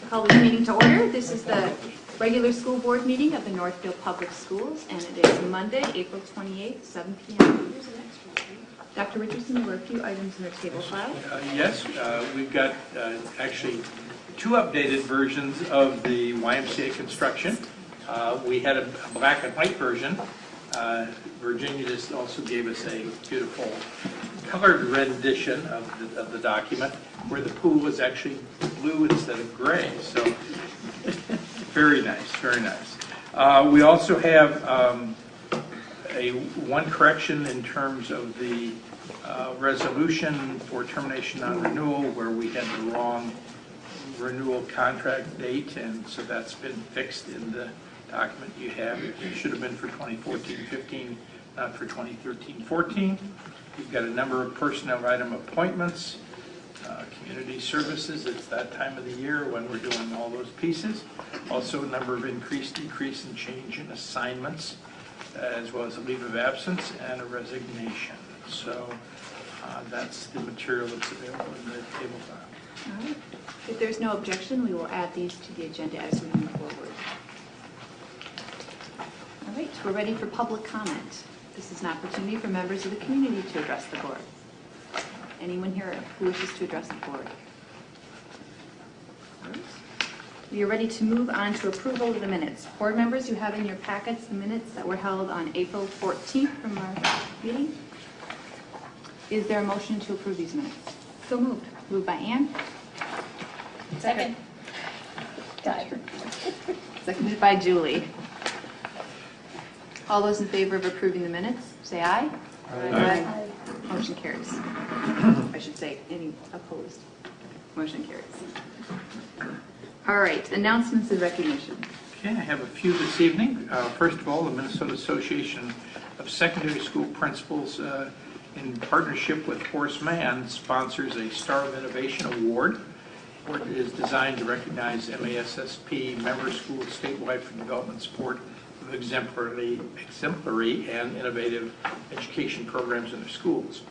Call this meeting to order. This is the regular school board meeting of the Northfield Public Schools, and it is Monday, April 28th, 7 p.m. Dr. Richardson, there were a few items in our table file. Yes, we've got actually two updated versions of the YMCA construction. We had a black and white version. Virginia just also gave us a beautiful colored rendition of the document where the pool was actually blue instead of gray. So very nice, very nice. We also have one correction in terms of the resolution for termination non-renewal where we had the wrong renewal contract date, and so that's been fixed in the document you have. It should have been for 2014-15, not for 2013-14. You've got a number of personnel item appointments, community services. It's that time of the year when we're doing all those pieces. Also a number of increase, decrease, and change in assignments, as well as a leave of absence and a resignation. So that's the material that's available in the table file. All right. If there's no objection, we will add these to the agenda as we move forward. All right, we're ready for public comment. This is an opportunity for members of the community to address the board. Anyone here who wishes to address the board? All right. We are ready to move on to approval of the minutes. Board members, you have in your packets the minutes that were held on April 14th from our meeting. Is there a motion to approve these minutes? So moved. Moved by Ann. Second. Seconded by Julie. All those in favor of approving the minutes, say aye. Aye. Motion carries. I should say, any opposed? Motion carries. All right, announcements and recognition. Okay, I have a few this evening. First of all, the Minnesota Association of Secondary School Principals, in partnership with Horace Mann, sponsors a Star of Innovation Award. The award is designed to recognize MASSP member schools statewide for development support of exemplary and innovative education programs in their schools.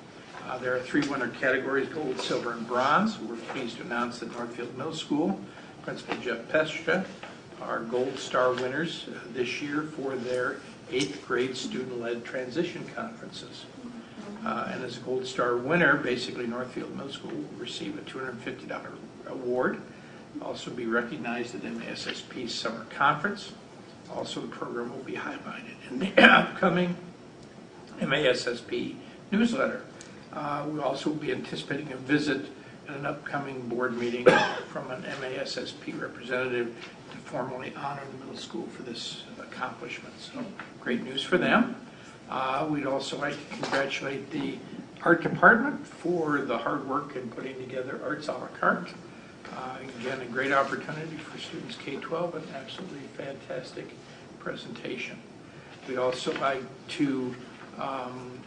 There are three winner categories: gold, silver, and bronze. We're pleased to announce that Northfield Middle School Principal Jeff Pestra are Gold Star winners this year for their 8th grade student-led transition conferences. And as a Gold Star winner, basically Northfield Middle School will receive a $250 award, also be recognized at MASSP's summer conference. Also, the program will be highlighted in the upcoming MASSP newsletter. We also will be anticipating a visit at an upcoming board meeting from an MASSP representative to formally honor the middle school for this accomplishment. So, great news for them. We'd also like to congratulate the art department for the hard work in putting together Arts a la carte. Again, a great opportunity for students K-12, an absolutely fantastic presentation. We'd also like to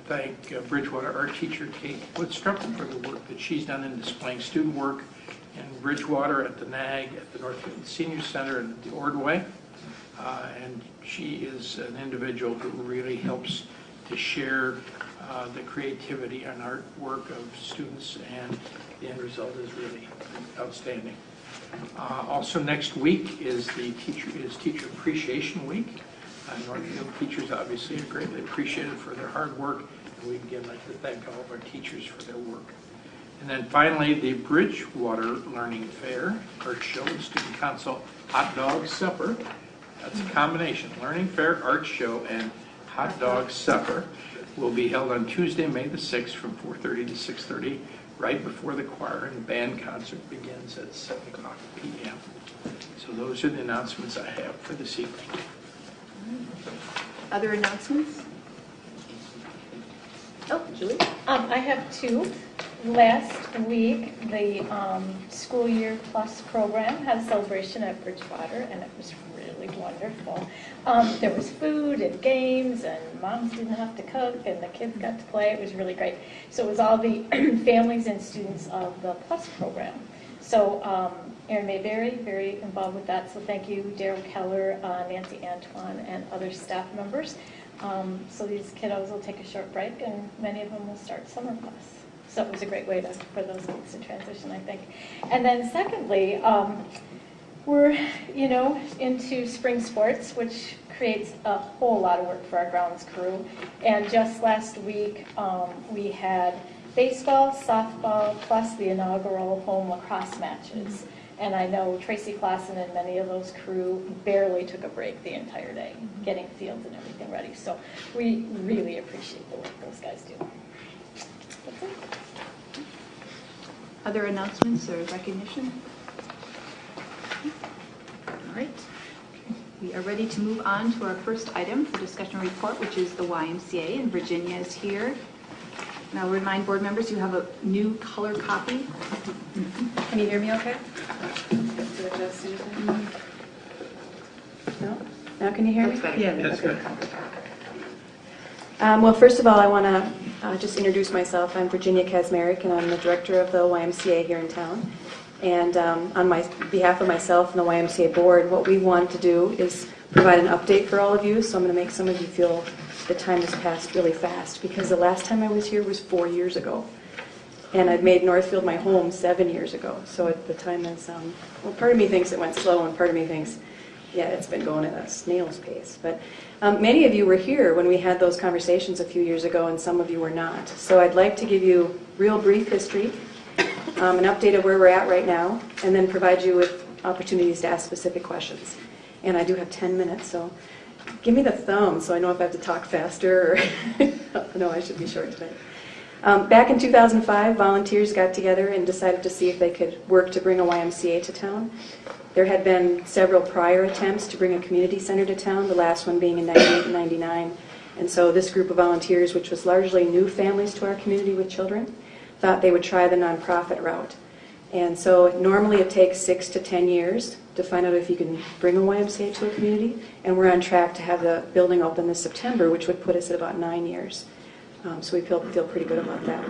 thank Bridgewater art teacher Kate Woodstrup for the work that she's done in displaying student work in Bridgewater at the NAG, at the Northfield Senior Center, and at the Ordway. And she is an individual who really helps to share the creativity and artwork of students, and the end result is really outstanding. Also next week is Teacher Appreciation Week. Northfield teachers obviously are greatly appreciated for their hard work, and we again like to thank all of our teachers for their work. And then finally, the Bridgewater Learning Fair, art show, and student council hot dog supper. That's a combination. Learning Fair, art show, and hot dog supper will be held on Tuesday, May the 6th from 4:30 to 6:30, right before the choir and band concert begins at 7 o'clock p.m. So those are the announcements I have for this evening. Other announcements? Oh, Julie? I have two. Last week, the School Year Plus program had a celebration at Bridgewater, and it was really wonderful. There was food and games, and moms didn't have to cook, and the kids got to play. It was really great. So it was all the families and students of the Plus program. So Erin Mayberry, very involved with that. So thank you, Daryl Keller, Nancy Antoine, and other staff members. So these kiddos will take a short break, and many of them will start summer class. So it was a great way for those kids to transition, I think. And then secondly, we're, into spring sports, which creates a whole lot of work for our grounds crew. And just last week, we had baseball, softball, plus the inaugural home lacrosse matches. And I know Tracy Clausen and many of those crew barely took a break the entire day, getting fields and everything ready. So we really appreciate the work those guys do. That's it. Other announcements or recognition? All right. We are ready to move on to our first item for discussion report, which is the YMCA, and Virginia is here. And I'll remind board members you have a new color copy. Can you hear me okay? To adjust anything? No? Now can you hear me? That's better. Yeah. That's good. Well, first of all, I want to just introduce myself. I'm Virginia Kazmarek, and I'm the director of the YMCA here in town. And on behalf of myself and the YMCA board, what we want to do is provide an update for all of you. So I'm going to make some of you feel the time has passed really fast, because the last time I was here was 4 years ago. And I've made Northfield my home 7 years ago. So the time is, well, part of me thinks it went slow, and part of me thinks, yeah, it's been going at a snail's pace. But many of you were here when we had those conversations a few years ago, and some of you were not. So I'd like to give you real brief history, an update of where we're at right now, and then provide you with opportunities to ask specific questions. And I do have 10 minutes, so give me the thumb so I know if I have to talk faster or no, I should be short today. Back in 2005, volunteers got together and decided to see if they could work to bring a YMCA to town. There had been several prior attempts to bring a community center to town, the last one being in 98 and 99. And so this group of volunteers, which was largely new families to our community with children, thought they would try the nonprofit route. And so normally it takes 6 to 10 years to find out if you can bring a YMCA to a community. And we're on track to have the building open this September, which would put us at about 9 years. So we feel pretty good about that.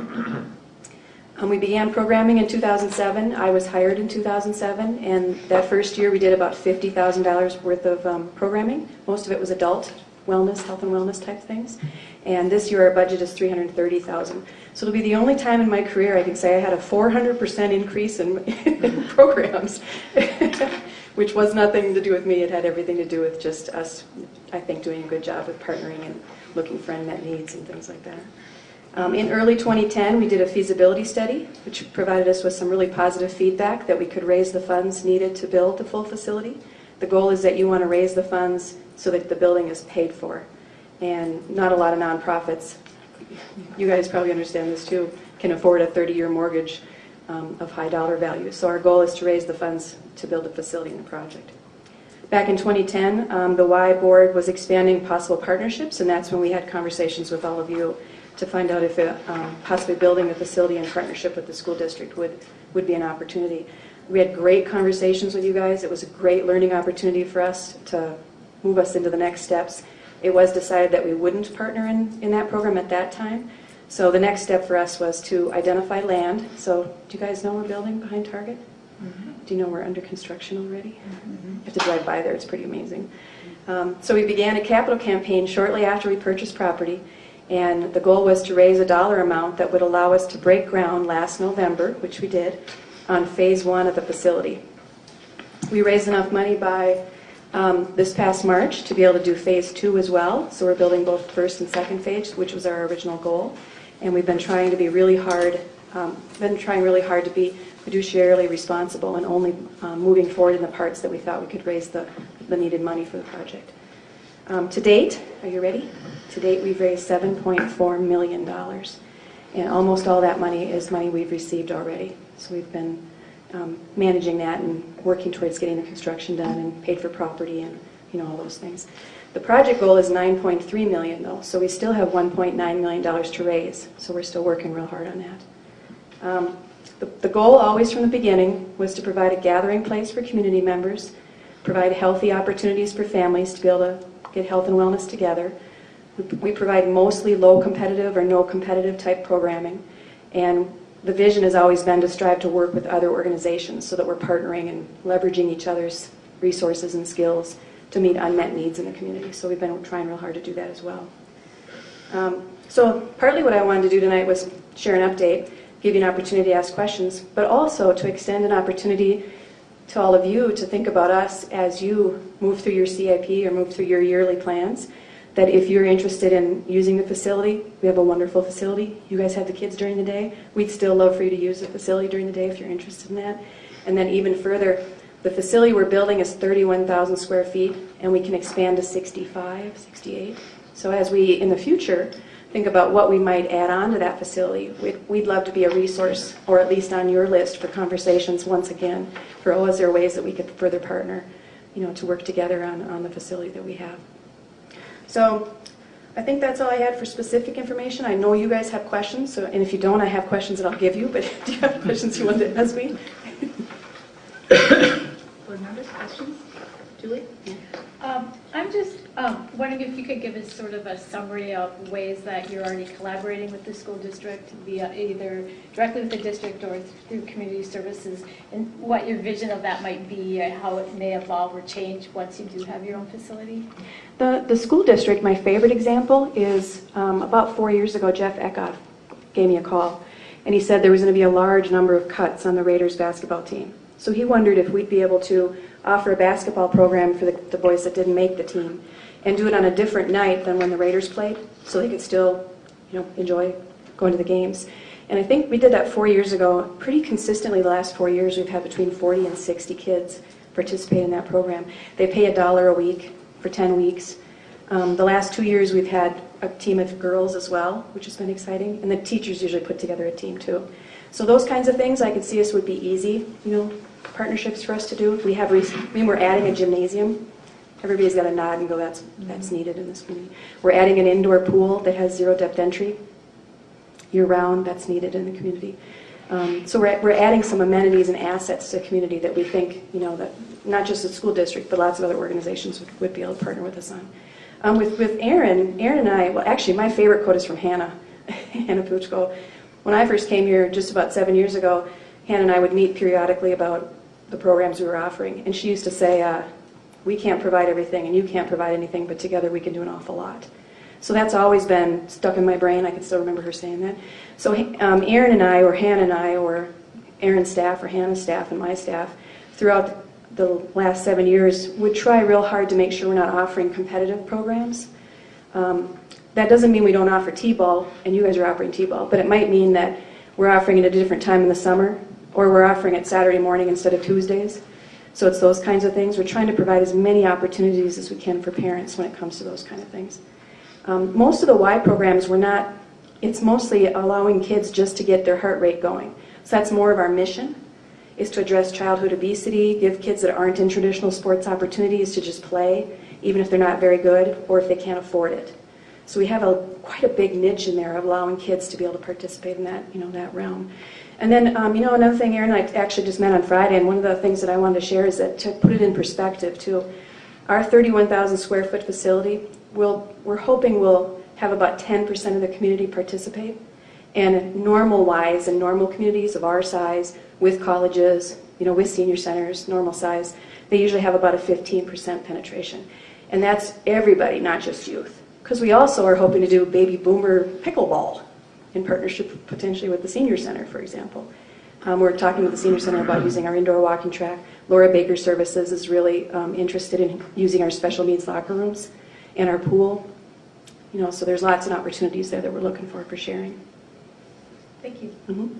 We began programming in 2007. I was hired in 2007, and that first year we did about $50,000 worth of programming. Most of it was adult wellness, health and wellness type things. And this year our budget is $330,000. So it'll be the only time in my career I can say I had a 400% increase in programs, which was nothing to do with me. It had everything to do with just us, I think, doing a good job with partnering and looking for unmet needs and things like that. In early 2010, we did a feasibility study, which provided us with some really positive feedback that we could raise the funds needed to build the full facility. The goal is that you want to raise the funds so that the building is paid for. And not a lot of nonprofits, you guys probably understand this too, can afford a 30-year mortgage of high dollar value. So our goal is to raise the funds to build a facility in the project. Back in 2010, the Y board was expanding possible partnerships, and that's when we had conversations with all of you to find out if possibly building a facility in partnership with the school district would be an opportunity. We had great conversations with you guys. It was a great learning opportunity for us to move us into the next steps. It was decided that we wouldn't partner in that program at that time. So the next step for us was to identify land. So do you guys know we're building behind Target? Mm-hmm. Do you know we're under construction already? Mm-hmm. You have to drive by there. It's pretty amazing. So we began a capital campaign shortly after we purchased property. And the goal was to raise a dollar amount that would allow us to break ground last November, which we did, on phase 1 of the facility. We raised enough money by this past March to be able to do phase 2 as well. So we're building both first and second phase, which was our original goal. And we've been trying to be really hard, to be fiduciarily responsible and only moving forward in the parts that we thought we could raise the needed money for the project. To date, are you ready? To date, we've raised $7.4 million. And almost all that money is money we've received already. So we've been managing that and working towards getting the construction done and paid for property and all those things. The project goal is $9.3 million though, so we still have $1.9 million to raise. So we're still working real hard on that. The goal always from the beginning was to provide a gathering place for community members, provide healthy opportunities for families to be able to get health and wellness together. We provide mostly low competitive or no competitive type programming, and the vision has always been to strive to work with other organizations so that we're partnering and leveraging each other's resources and skills to meet unmet needs in the community. So we've been trying real hard to do that as well. So partly what I wanted to do tonight was share an update, give you an opportunity to ask questions, but also to extend an opportunity to all of you to think about us as you move through your CIP or move through your yearly plans, that if you're interested in using the facility, we have a wonderful facility. You guys have the kids during the day. We'd still love for you to use the facility during the day if you're interested in that. And then even further, the facility we're building is 31,000 square feet, and we can expand to 65, 68. So as we, in the future, think about what we might add on to that facility, we'd love to be a resource, or at least on your list for conversations once again, for, is there ways that we could further partner, to work together on the facility that we have. So I think that's all I had for specific information. I know you guys have questions, and if you don't, I have questions that I'll give you, but do you have questions you want to ask me? Board members, questions? Julie? I'm just wondering if you could give us sort of a summary of ways that you're already collaborating with the school district, via either directly with the district or through community services, and what your vision of that might be, how it may evolve or change once you do have your own facility. The school district, my favorite example is about 4 years ago, Jeff Eckhoff gave me a call, and he said there was going to be a large number of cuts on the Raiders basketball team. So he wondered if we'd be able to offer a basketball program for the boys that didn't make the team and do it on a different night than when the Raiders played, so they could still, enjoy going to the games. And I think we did that 4 years ago. Pretty consistently the last 4 years, we've had between 40 and 60 kids participate in that program. They pay $1 a week for 10 weeks. The last 2 years, we've had a team of girls as well, which has been exciting. And the teachers usually put together a team too. So those kinds of things, I could see us would be easy, partnerships for us to do. We're adding a gymnasium. Everybody's got to nod and go, that's needed in this community. We're adding an indoor pool that has zero depth entry year-round. That's needed in the community. So we're adding some amenities and assets to the community that we think, that not just the school district, but lots of other organizations would be able to partner with us on. With Aaron and I, well, actually, my favorite quote is from Hannah Puchko. When I first came here just about 7 years ago, Hannah and I would meet periodically about the programs we were offering. And she used to say, we can't provide everything and you can't provide anything, but together we can do an awful lot. So that's always been stuck in my brain. I can still remember her saying that. So Aaron and I, or Hannah and I, or Aaron's staff, or Hannah's staff, and my staff, throughout the last 7 years, would try real hard to make sure we're not offering competitive programs. That doesn't mean we don't offer T-ball, and you guys are offering T-ball, but it might mean that we're offering it at a different time in the summer, or we're offering it Saturday morning instead of Tuesdays. So it's those kinds of things. We're trying to provide as many opportunities as we can for parents when it comes to those kind of things. Most of the Y programs, it's mostly allowing kids just to get their heart rate going. So that's more of our mission, is to address childhood obesity, give kids that aren't in traditional sports opportunities to just play, even if they're not very good or if they can't afford it. So we have quite a big niche in there of allowing kids to be able to participate in that, that realm. And then, another thing Aaron and I actually just met on Friday, and one of the things that I wanted to share is that to put it in perspective too, our 31,000 square foot facility, we're hoping we'll have about 10% of the community participate. And normal-wise, in normal communities of our size, with colleges, with senior centers, normal size, they usually have about a 15% penetration. And that's everybody, not just youth. Because we also are hoping to do baby boomer pickleball in partnership potentially with the senior center, for example. We're talking with the senior center about using our indoor walking track. Laura Baker Services is really interested in using our special needs locker rooms and our pool. So there's lots of opportunities there that we're looking for sharing. Thank you. Mm-hmm.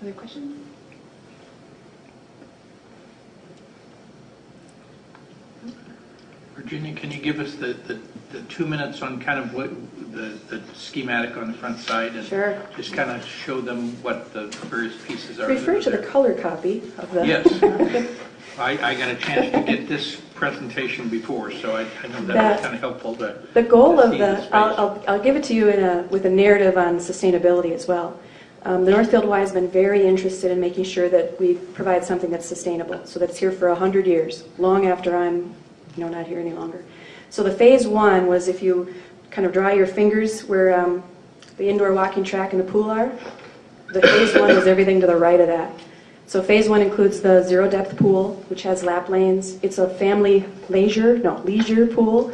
Other questions? Virginia, can you give us the 2 minutes on kind of what the schematic on the front side? And Sure. just kind of show them what the various pieces are. Refer to the color copy of the... Yes. I got a chance to get this presentation before, so I know that was kind of helpful. The goal to of see the... space. I'll give it to you with a narrative on sustainability as well. The Northfield Y has been very interested in making sure that we provide something that's sustainable, so that's here for 100 years, long after I'm not here any longer. So the phase one was, if you kind of draw your fingers where the indoor walking track and the pool are, the phase one is everything to the right of that. So phase one includes the zero depth pool, which has lap lanes. It's a family leisure pool.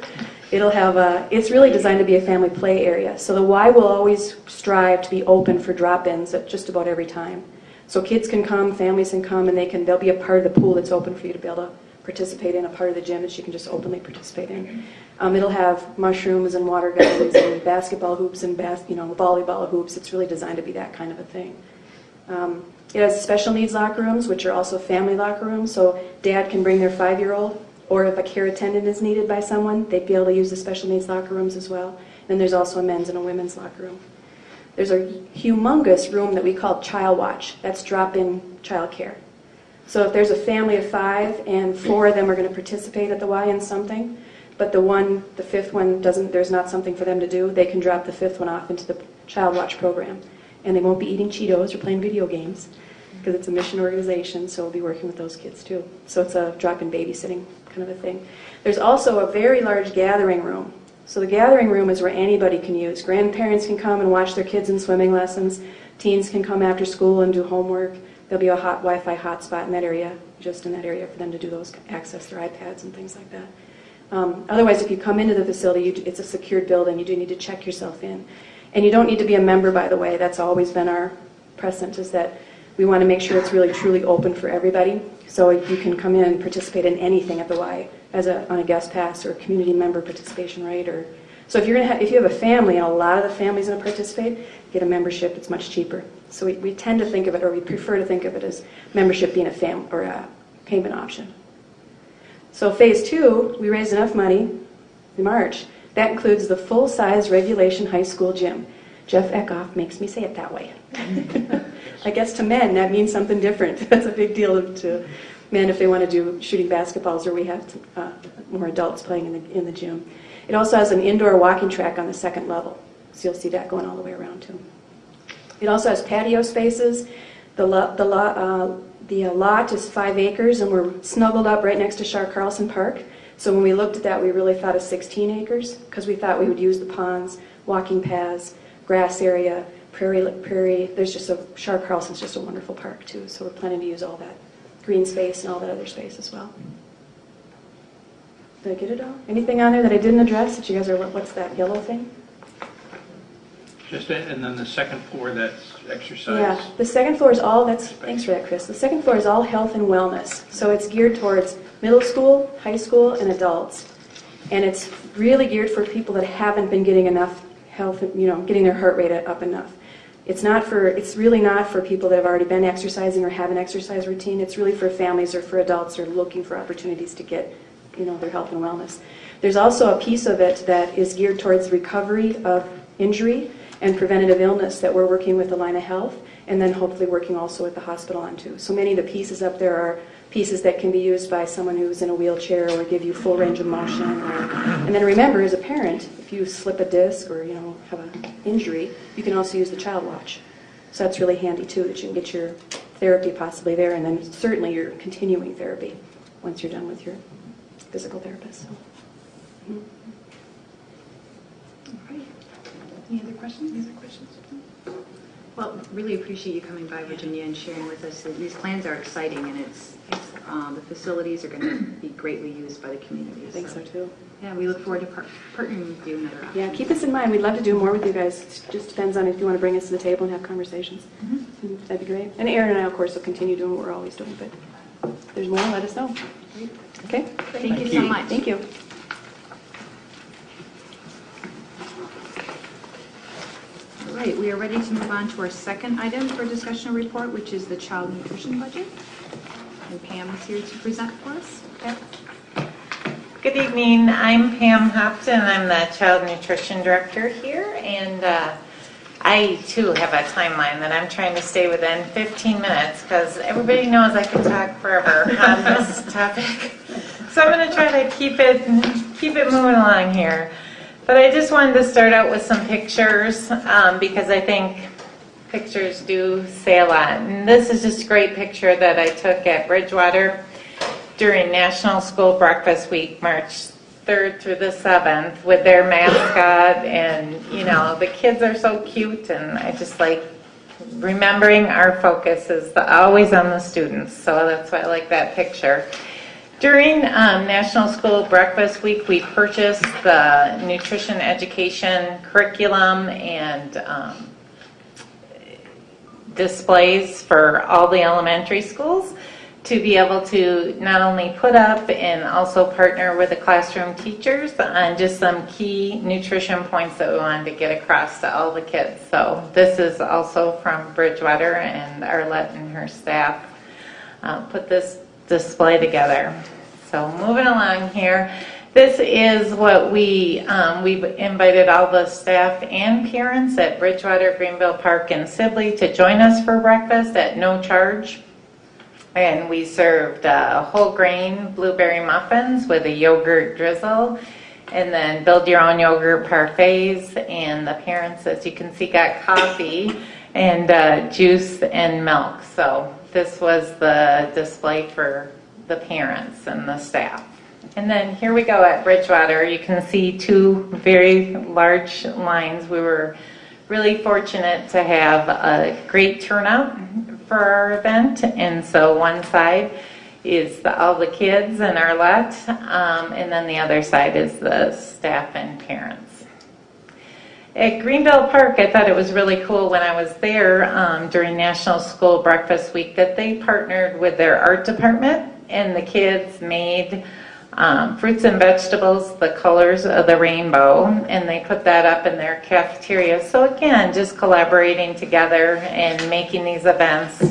It'll have it's really designed to be a family play area. So the Y will always strive to be open for drop-ins at just about every time. So kids can come, families can come, and they'll be a part of the pool that's open for you to be able to participate in, a part of the gym that you can just openly participate in. It'll have mushrooms and water guns and basketball hoops and volleyball hoops. It's really designed to be that kind of a thing. It has special needs locker rooms, which are also family locker rooms, so dad can bring their 5-year-old, or if a care attendant is needed by someone, they'd be able to use the special needs locker rooms as well. And there's also a men's and a women's locker room. There's a humongous room that we call Child Watch. That's drop-in child care. So if there's a family of 5 and 4 of them are going to participate at the Y in something, but the 5th one doesn't, there's not something for them to do, they can drop the 5th one off into the Child Watch program. And they won't be eating Cheetos or playing video games because it's a mission organization, so we'll be working with those kids too. So it's a drop-in babysitting kind of a thing. There's also a very large gathering room. So the gathering room is where anybody can use. Grandparents can come and watch their kids in swimming lessons. Teens can come after school and do homework. There'll be a Wi-Fi hotspot in that area, just in that area for them to do those, access their iPads and things like that. Otherwise, if you come into the facility, it's a secured building. You do need to check yourself in. And you don't need to be a member, by the way. That's always been our precedent, is that we want to make sure it's really, truly open for everybody. So you can come in and participate in anything at the Y on a guest pass or a community member participation rate. So if you have a family and a lot of the families going to participate, get a membership. It's much cheaper. So we tend to think of it, or we prefer to think of it as membership being a payment option. So phase 2, we raised enough money in March. That includes the full-size regulation high school gym. Jeff Eckhoff makes me say it that way. I guess to men, that means something different. That's a big deal to men if they want to do shooting basketballs, or we have more adults playing in the gym. It also has an indoor walking track on the 2nd level, so you'll see that going all the way around too. It also has patio spaces. The lot is 5 acres, and we're snuggled up right next to Shar Carlson Park. So when we looked at that, we really thought of 16 acres because we thought we would use the ponds, walking paths, grass area, prairie. There's just Shar Carlson's just a wonderful park too. So we're planning to use all that green space and all that other space as well. Did I get it all? Anything on there that I didn't address that you guys are, what's that yellow thing? And then the 2nd floor, that's exercise. Yeah, the 2nd floor is all, thanks for that, Chris. The 2nd floor is all health and wellness. So it's geared towards middle school, high school, and adults. And it's really geared for people that haven't been getting enough health, getting their heart rate up enough. It's really not for people that have already been exercising or have an exercise routine. It's really for families or for adults that are looking for opportunities to get, their health and wellness. There's also a piece of it that is geared towards recovery of injury and preventative illness that we're working with Alina Health, and then hopefully working also with the hospital on too. So many of the pieces up there are pieces that can be used by someone who's in a wheelchair or give you full range of motion. And then remember, as a parent, if you slip a disc or have an injury, you can also use the Child Watch. So that's really handy too, that you can get your therapy possibly there, and then certainly your continuing therapy once you're done with your physical therapist. So. All right. Any other questions? Well, really appreciate you coming by, Virginia, and sharing with us. These plans are exciting, and the facilities are going to be greatly used by the community. I think so too. Yeah, we look forward to partnering with you another option. Yeah, keep this in mind. We'd love to do more with you guys. It just depends on if you want to bring us to the table and have conversations. Mm-hmm. That'd be great. And Erin and I, of course, will continue doing what we're always doing, but if there's more, let us know. Okay? Thank you so much. Thank you. All right, we are ready to move on to our second item for discussion report, which is the child nutrition budget. And Pam is here to present for us. Okay. Good evening. I'm Pam Hopton. I'm the Child Nutrition Director here, and I too have a timeline that I'm trying to stay within 15 minutes because everybody knows I can talk forever on this topic. So I'm going to try to keep it moving along here. But I just wanted to start out with some pictures because I think pictures do say a lot. And this is just a great picture that I took at Bridgewater during National School Breakfast Week, March 3rd through the 7th, with their mascot. And, the kids are so cute. And I just like remembering our focus is always on the students. So that's why I like that picture. During National School Breakfast Week, we purchased the nutrition education curriculum and displays for all the elementary schools to be able to not only put up and also partner with the classroom teachers on just some key nutrition points that we wanted to get across to all the kids. So this is also from Bridgewater, and Arlette and her staff put this display together. So moving along here, this is what we've invited all the staff and parents at Bridgewater, Greenville Park, and Sibley to join us for breakfast at no charge. And we served whole grain blueberry muffins with a yogurt drizzle, and then build your own yogurt parfaits. And the parents, as you can see, got coffee and juice and milk. So this was the display for the parents and the staff. And then here we go at Bridgewater. You can see two very large lines. We were really fortunate to have a great turnout for our event, and so one side is all the kids and Arlette, and then the other side is the staff and parents. At Greenville Park, I thought it was really cool when I was there during National School Breakfast Week that they partnered with their art department, and the kids made fruits and vegetables, the colors of the rainbow, and they put that up in their cafeteria. So again, just collaborating together and making these events,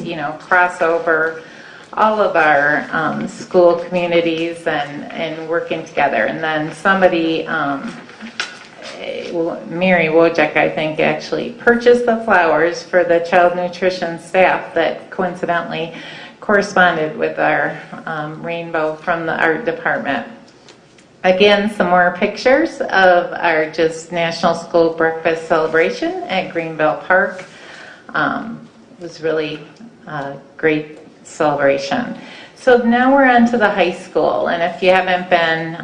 cross over all of our school communities and working together. And then somebody, Mary Wojcik, I think, actually purchased the flowers for the child nutrition staff that coincidentally corresponded with our rainbow from the art department. Again, some more pictures of our just National School Breakfast celebration at Greenville Park. It was really a great celebration. So now we're on to the high school, and if you haven't been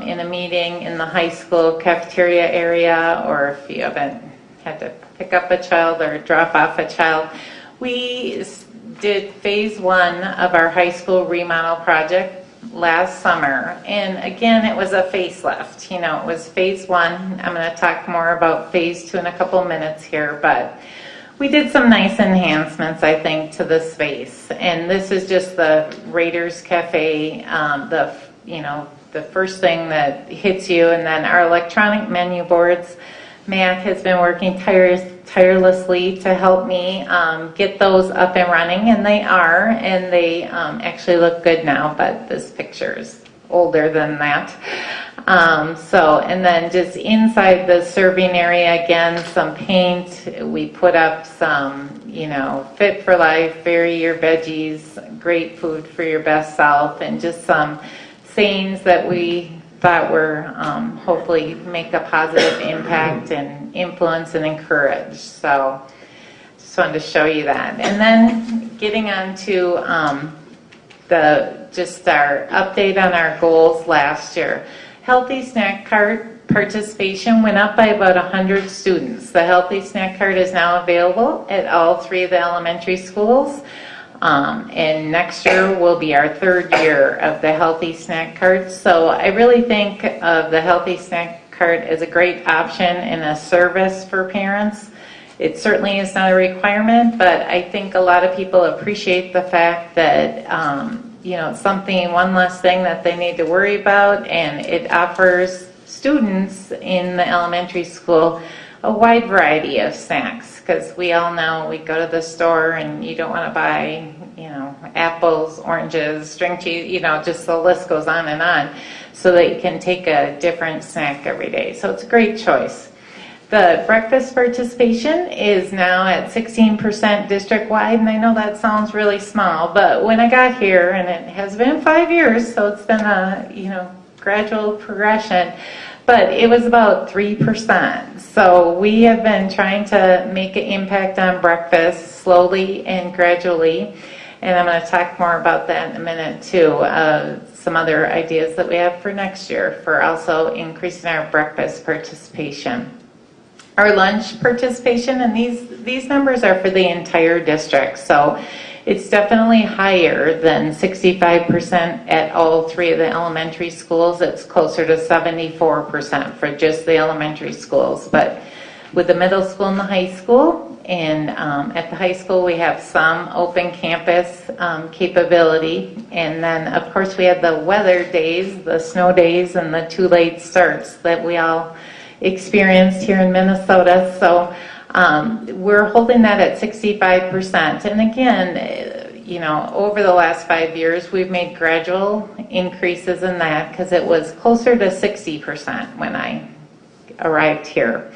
in a meeting in the high school cafeteria area, or if you haven't had to pick up a child or drop off a child, we did phase 1 of our high school remodel project last summer, and again it was a facelift. It was phase 1. I'm going to talk more about phase 2 in a couple minutes here, but we did some nice enhancements, I think, to the space. And this is just the Raiders Cafe, the first thing that hits you, and then our electronic menu boards. Mac has been working tirelessly to help me get those up and running, and they are, and they actually look good now, but this picture is older than that. And then just inside the serving area, again, some paint. We put up some, fit for life, vary your veggies, great food for your best self, and just some sayings that we thought were hopefully make a positive impact and influence and encourage. So just wanted to show you that. And then getting on to our update on our goals last year. Healthy Snack Cart participation went up by about 100 students. The Healthy Snack Cart is now available at all 3 of the elementary schools. And next year will be our 3rd year of the Healthy Snack Cart. So I really think of the Healthy Snack Cart as a great option and a service for parents. It certainly is not a requirement, but I think a lot of people appreciate the fact that it's something, one less thing that they need to worry about, and it offers students in the elementary school a wide variety of snacks, because we all know we go to the store and you don't want to buy, apples, oranges, string cheese, just the list goes on and on, so that you can take a different snack every day. So it's a great choice. The breakfast participation is now at 16% district-wide, and I know that sounds really small, but when I got here, and it has been 5 years, so it's been a, gradual progression, but it was about 3%. So we have been trying to make an impact on breakfast slowly and gradually, and I'm going to talk more about that in a minute too. Some other ideas that we have for next year for also increasing our breakfast participation. Our lunch participation, and these numbers are for the entire district, so it's definitely higher than 65% at all 3 of the elementary schools. It's closer to 74% for just the elementary schools, but with the middle school and the high school, And at the high school, we have some open campus capability. And then, of course, we have the weather days, the snow days, and the too late starts that we all experienced here in Minnesota. So we're holding that at 65%. And again, you know, over the last 5 years, we've made gradual increases in that because it was closer to 60% when I arrived here.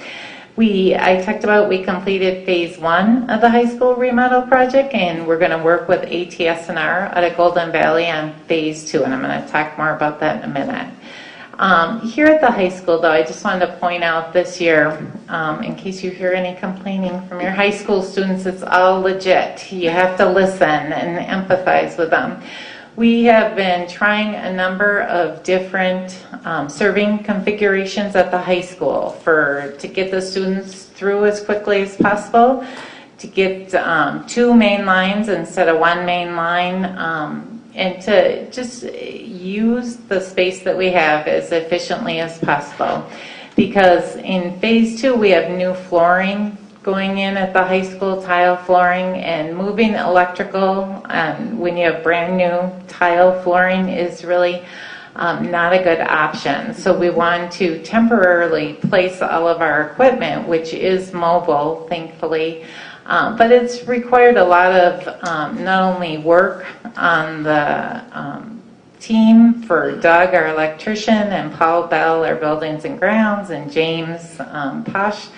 I talked about we completed phase 1 of the high school remodel project, and we're going to work with ATS&R out of Golden Valley on phase 2, and I'm going to talk more about that in a minute. Here at the high school, though, I just wanted to point out this year, in case you hear any complaining from your high school students, it's all legit. You have to listen and empathize with them. We have been trying a number of different serving configurations at the high school to get the students through as quickly as possible, to get 2 main lines instead of 1 main line, and to just use the space that we have as efficiently as possible. Because in phase 2, we have new flooring going in at the high school, tile flooring, and moving electrical when you have brand new tile flooring is really not a good option. So we want to temporarily place all of our equipment, which is mobile, thankfully, but it's required a lot of not only work on the team for Doug, our electrician, and Paul Bell, our buildings and grounds, and James Posh,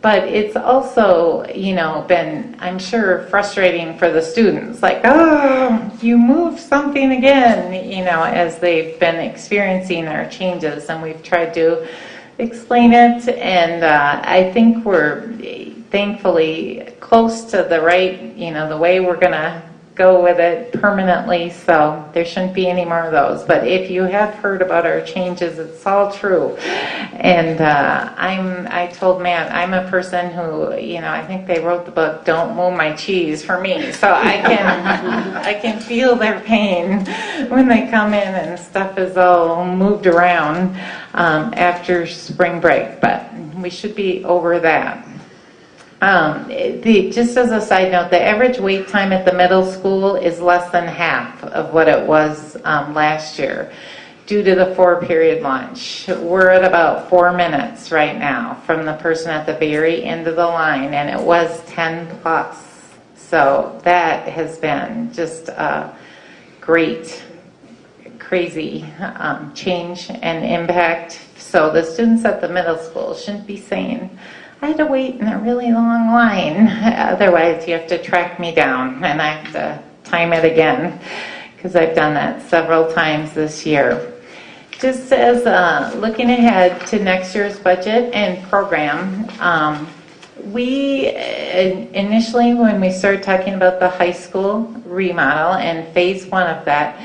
but it's also, you know, been, I'm sure, frustrating for the students. Like, oh, you moved something again, you know, as they've been experiencing our changes, and we've tried to explain it, and I think we're thankfully close to the right, you know, the way we're going to go with it permanently, so there shouldn't be any more of those. But if you have heard about our changes, it's all true. And I told Matt, I'm a person who, you know, I think they wrote the book "Don't Move My Cheese" for me, so I can feel their pain when they come in and stuff is all moved around after spring break, but we should be over that. Just as a side note, the average wait time at the middle school is less than half of what it was last year due to the 4-period lunch. We're at about 4 minutes right now from the person at the very end of the line, and it was 10 plus. So that has been just a great, crazy change and impact. So the students at the middle school shouldn't be saying, I had to wait in a really long line. Otherwise, you have to track me down, and I have to time it again, because I've done that several times this year. Just as looking ahead to next year's budget and program, we initially, when we started talking about the high school remodel and phase 1 of that,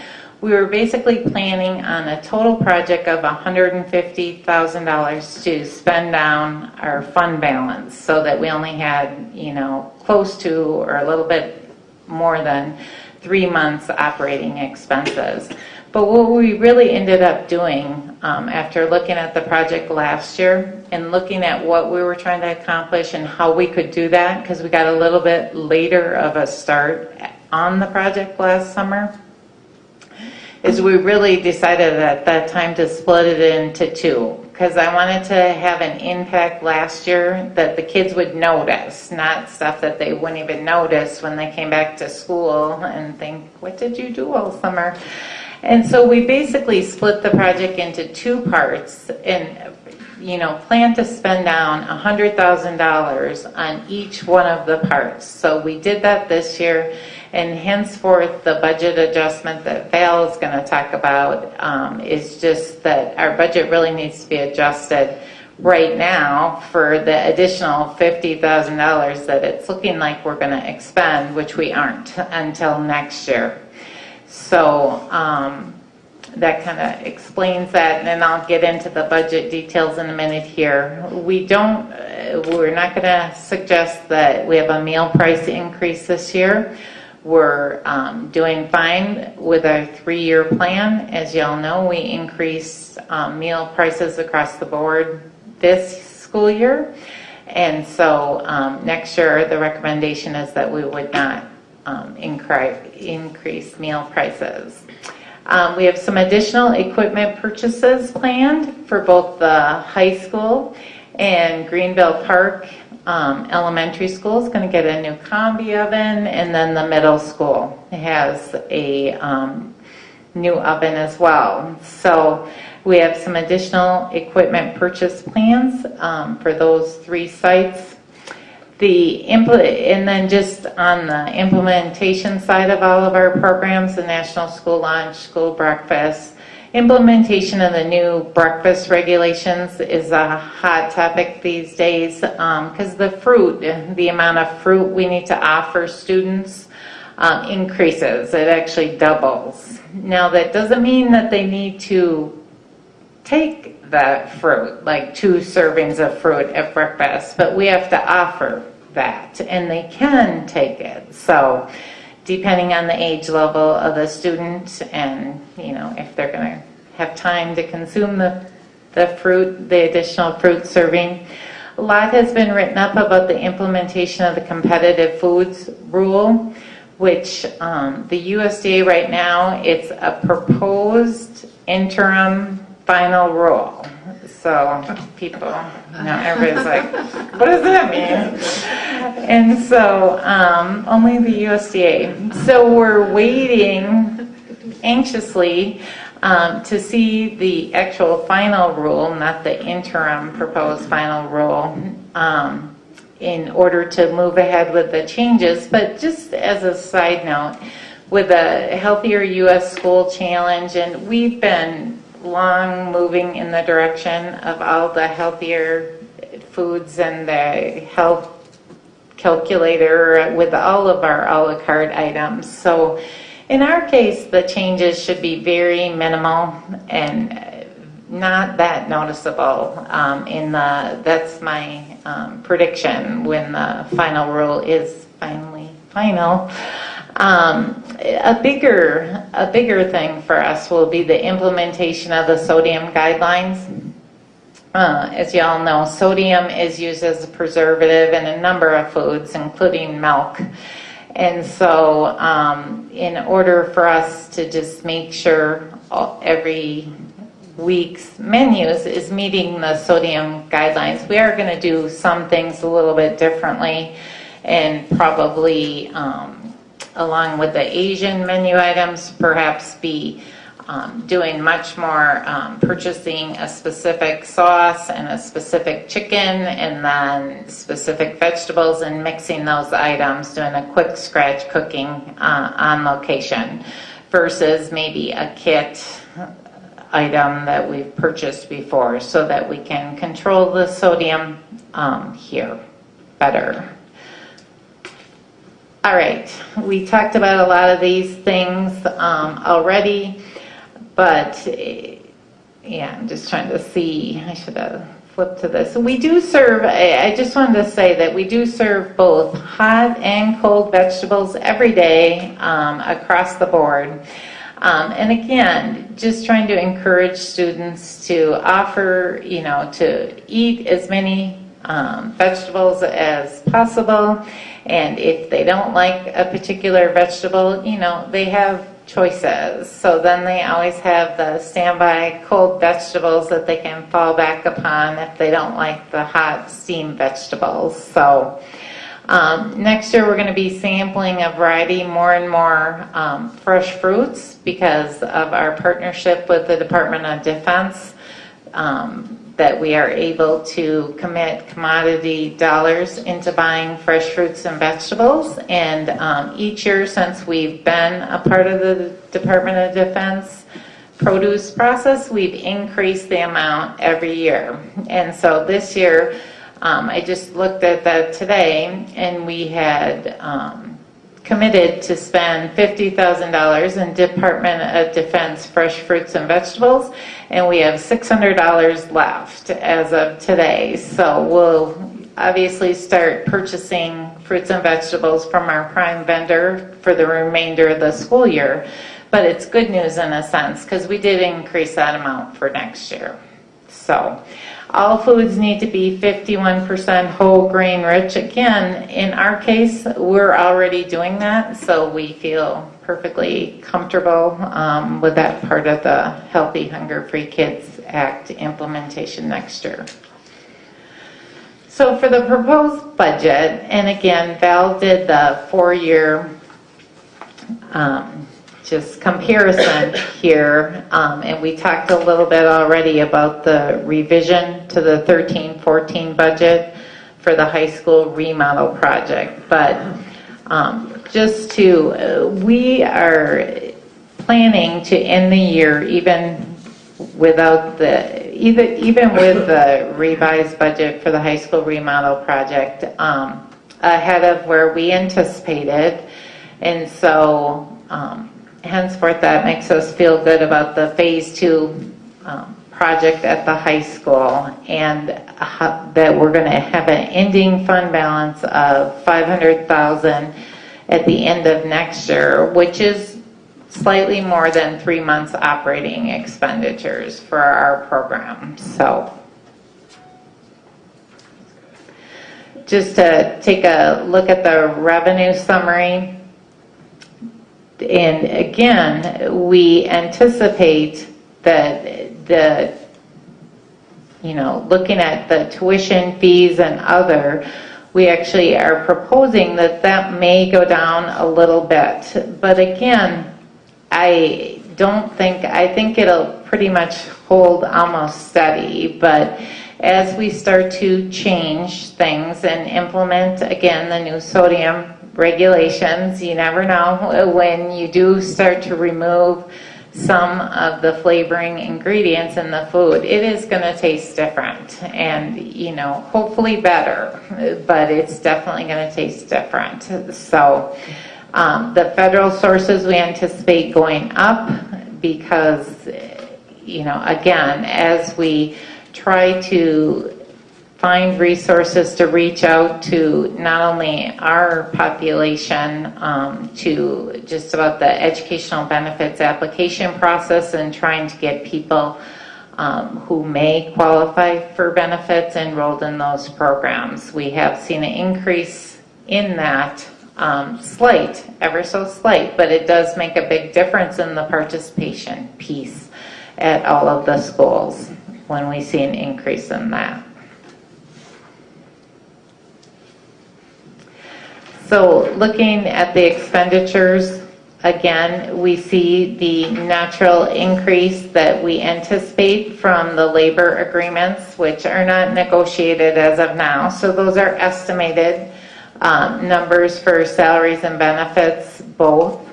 we were basically planning on a total project of $150,000 to spend down our fund balance so that we only had, you know, close to or a little bit more than 3 months operating expenses. But what we really ended up doing after looking at the project last year and looking at what we were trying to accomplish and how we could do that, because we got a little bit later of a start on the project last summer, is we really decided at that time to split it into 2, because I wanted to have an impact last year that the kids would notice, not stuff that they wouldn't even notice when they came back to school and think, what did you do all summer? And so we basically split the project into 2 parts and, you know, plan to spend down $100,000 on each one of the parts. So we did that this year. And henceforth, the budget adjustment that Val is going to talk about is just that our budget really needs to be adjusted right now for the additional $50,000 that it's looking like we're going to expend, which we aren't until next year. So that kind of explains that, and then I'll get into the budget details in a minute here. We're not going to suggest that we have a meal price increase this year. We're doing fine with our 3-year plan. As you all know, we increased meal prices across the board this school year. And so next year, the recommendation is that we would not increase meal prices. We have some additional equipment purchases planned for both the high school and Greenville Park Elementary School is going to get a new combi oven, and then the middle school has a new oven as well. So we have some additional equipment purchase plans for those 3 sites. And then just on the implementation side of all of our programs, the National School Lunch, School Breakfast, implementation of the new breakfast regulations is a hot topic these days because the amount of fruit we need to offer students increases. It actually doubles. Now that doesn't mean that they need to take that fruit, like 2 servings of fruit at breakfast, but we have to offer that, and they can take it. So depending on the age level of the student and, if they're going to have time to consume the fruit, the additional fruit serving. A lot has been written up about the implementation of the competitive foods rule, which the USDA right now, it's a proposed interim final rule. So people, everybody's like, what does that mean? And so only the USDA. So we're waiting anxiously to see the actual final rule, not the interim proposed final rule, in order to move ahead with the changes. But just as a side note, with a Healthier U.S. School Challenge, and we've been long moving in the direction of all the healthier foods and the health calculator with all of our a la carte items. So in our case, the changes should be very minimal and not that noticeable. That's my prediction when the final rule is finally final. A bigger thing for us will be the implementation of the sodium guidelines. As you all know, sodium is used as a preservative in a number of foods, including milk. And so in order for us to just make sure every week's menus is meeting the sodium guidelines, we are going to do some things a little bit differently, and probably along with the Asian menu items, perhaps be doing much more purchasing a specific sauce and a specific chicken and then specific vegetables and mixing those items, doing a quick scratch cooking on location versus maybe a kit item that we've purchased before, so that we can control the sodium here better. All right, we talked about a lot of these things already, but yeah, I'm just trying to see, I should have flipped to this. We do serve, I just wanted to say that we do serve both hot and cold vegetables every day across the board. And again, just trying to encourage students to offer, to eat as many vegetables as possible. And if they don't like a particular vegetable, they have choices. So then they always have the standby cold vegetables that they can fall back upon if they don't like the hot steamed vegetables. So next year we're going to be sampling a variety more and more fresh fruits because of our partnership with the Department of Defense, that we are able to commit commodity dollars into buying fresh fruits and vegetables. And each year since we've been a part of the Department of Defense produce process, we've increased the amount every year. And so this year, I just looked at that today, and we had committed to spend $50,000 in Department of Defense fresh fruits and vegetables, and we have $600 left as of today. So we'll obviously start purchasing fruits and vegetables from our prime vendor for the remainder of the school year. But it's good news in a sense, because we did increase that amount for next year. So all foods need to be 51% whole grain rich. Again, in our case, we're already doing that, so we feel perfectly comfortable with that part of the Healthy Hunger Free Kids Act implementation next year. So for the proposed budget, and again, Val did the 4-year just comparison here, and we talked a little bit already about the revision to the 13-14 budget for the high school remodel project. But just to, we are planning to end the year even without the, even with the revised budget for the high school remodel project ahead of where we anticipated. And so henceforth, that makes us feel good about the phase 2 project at the high school, and that we're going to have an ending fund balance of $500,000 at the end of next year, which is slightly more than 3 months operating expenditures for our program. So just to take a look at the revenue summary. And again, we anticipate that looking at the tuition fees and other, we actually are proposing that may go down a little bit. But again, I think it'll pretty much hold almost steady. But as we start to change things and implement, again, the new sodium regulations, you never know when you do start to remove some of the flavoring ingredients in the food, it is going to taste different, and hopefully better, but it's definitely going to taste different. So the federal sources we anticipate going up because again, as we try to find resources to reach out to not only our population, to just about the educational benefits application process and trying to get people who may qualify for benefits enrolled in those programs. We have seen an increase in that, slight, ever so slight, but it does make a big difference in the participation piece at all of the schools when we see an increase in that. So looking at the expenditures, again, we see the natural increase that we anticipate from the labor agreements, which are not negotiated as of now. So those are estimated numbers for salaries and benefits, both.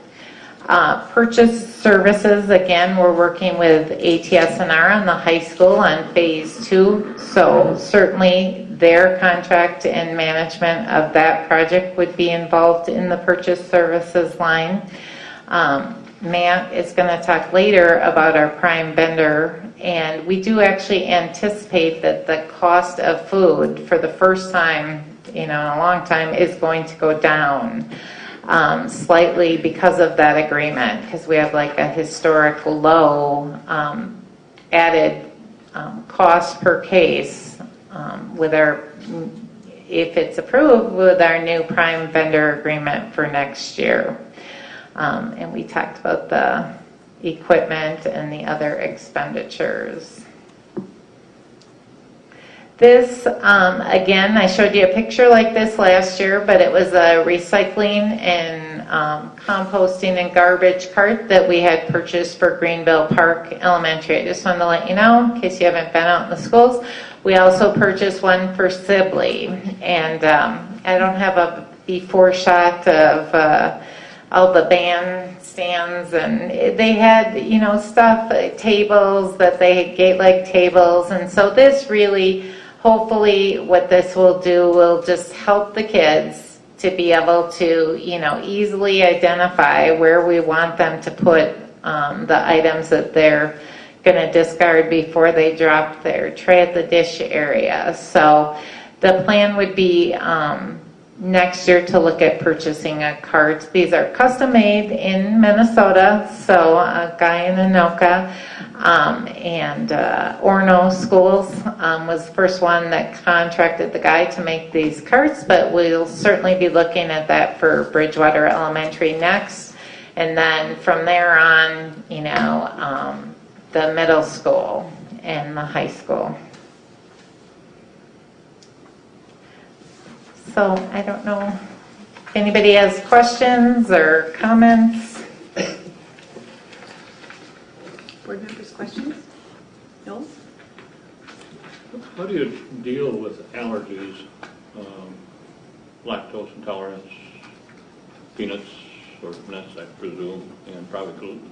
Purchase services, again, we're working with ATS&R on the high school on phase 2. So certainly their contract and management of that project would be involved in the purchase services line. Matt is going to talk later about our prime vendor, and we do actually anticipate that the cost of food for the first time in a long time is going to go down slightly because of that agreement, because we have like a historic low added cost per case with our, if it's approved, with our new prime vendor agreement for next year. And we talked about the equipment and the other expenditures. This, again, I showed you a picture like this last year, but it was a recycling and composting and garbage cart that we had purchased for Greenville Park Elementary. I just wanted to let you know, in case you haven't been out in the schools. We also purchased one for Sibley, and I don't have a before shot of all the band stands, and they had, stuff, tables that they gate like tables, and so this really, hopefully what this will do will just help the kids to be able to, easily identify where we want them to put the items that they're going to discard before they drop their tray at the dish area. So the plan would be next year to look at purchasing a cart. These are custom made in Minnesota, so a guy in Anoka, and Orono Schools was the first one that contracted the guy to make these carts, but we'll certainly be looking at that for Bridgewater Elementary next, and then from there on, the middle school and the high school. So I don't know if anybody has questions or comments. Board members, questions? Noel? How do you deal with allergies, lactose intolerance, peanuts or nuts, I presume, and probably gluten?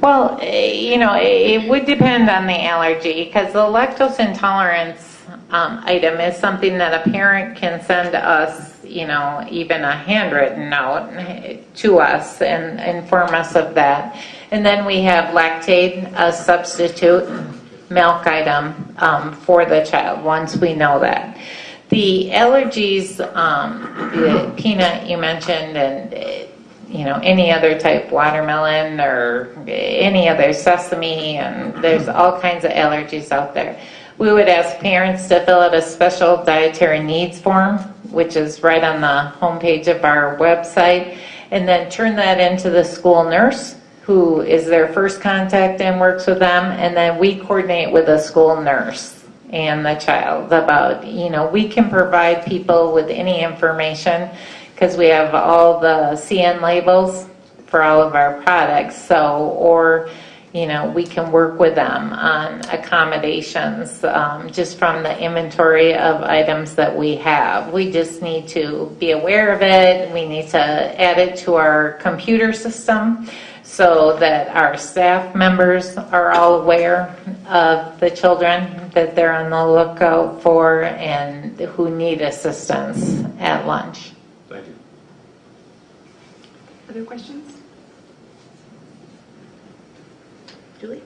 Well, it would depend on the allergy, because the lactose intolerance item is something that a parent can send us, even a handwritten note to us and inform us of that. And then we have lactate, a substitute milk item for the child once we know that. The allergies, the peanut you mentioned, and any other type, watermelon or any other sesame, and there's all kinds of allergies out there. We would ask parents to fill out a special dietary needs form, which is right on the homepage of our website, and then turn that into the school nurse, who is their first contact and works with them, and then we coordinate with a school nurse and the child about, we can provide people with any information because we have all the CN labels for all of our products, or we can work with them on accommodations just from the inventory of items that we have. We just need to be aware of it. We need to add it to our computer system so that our staff members are all aware of the children that they're on the lookout for and who need assistance at lunch. Thank you. Other questions? Julie?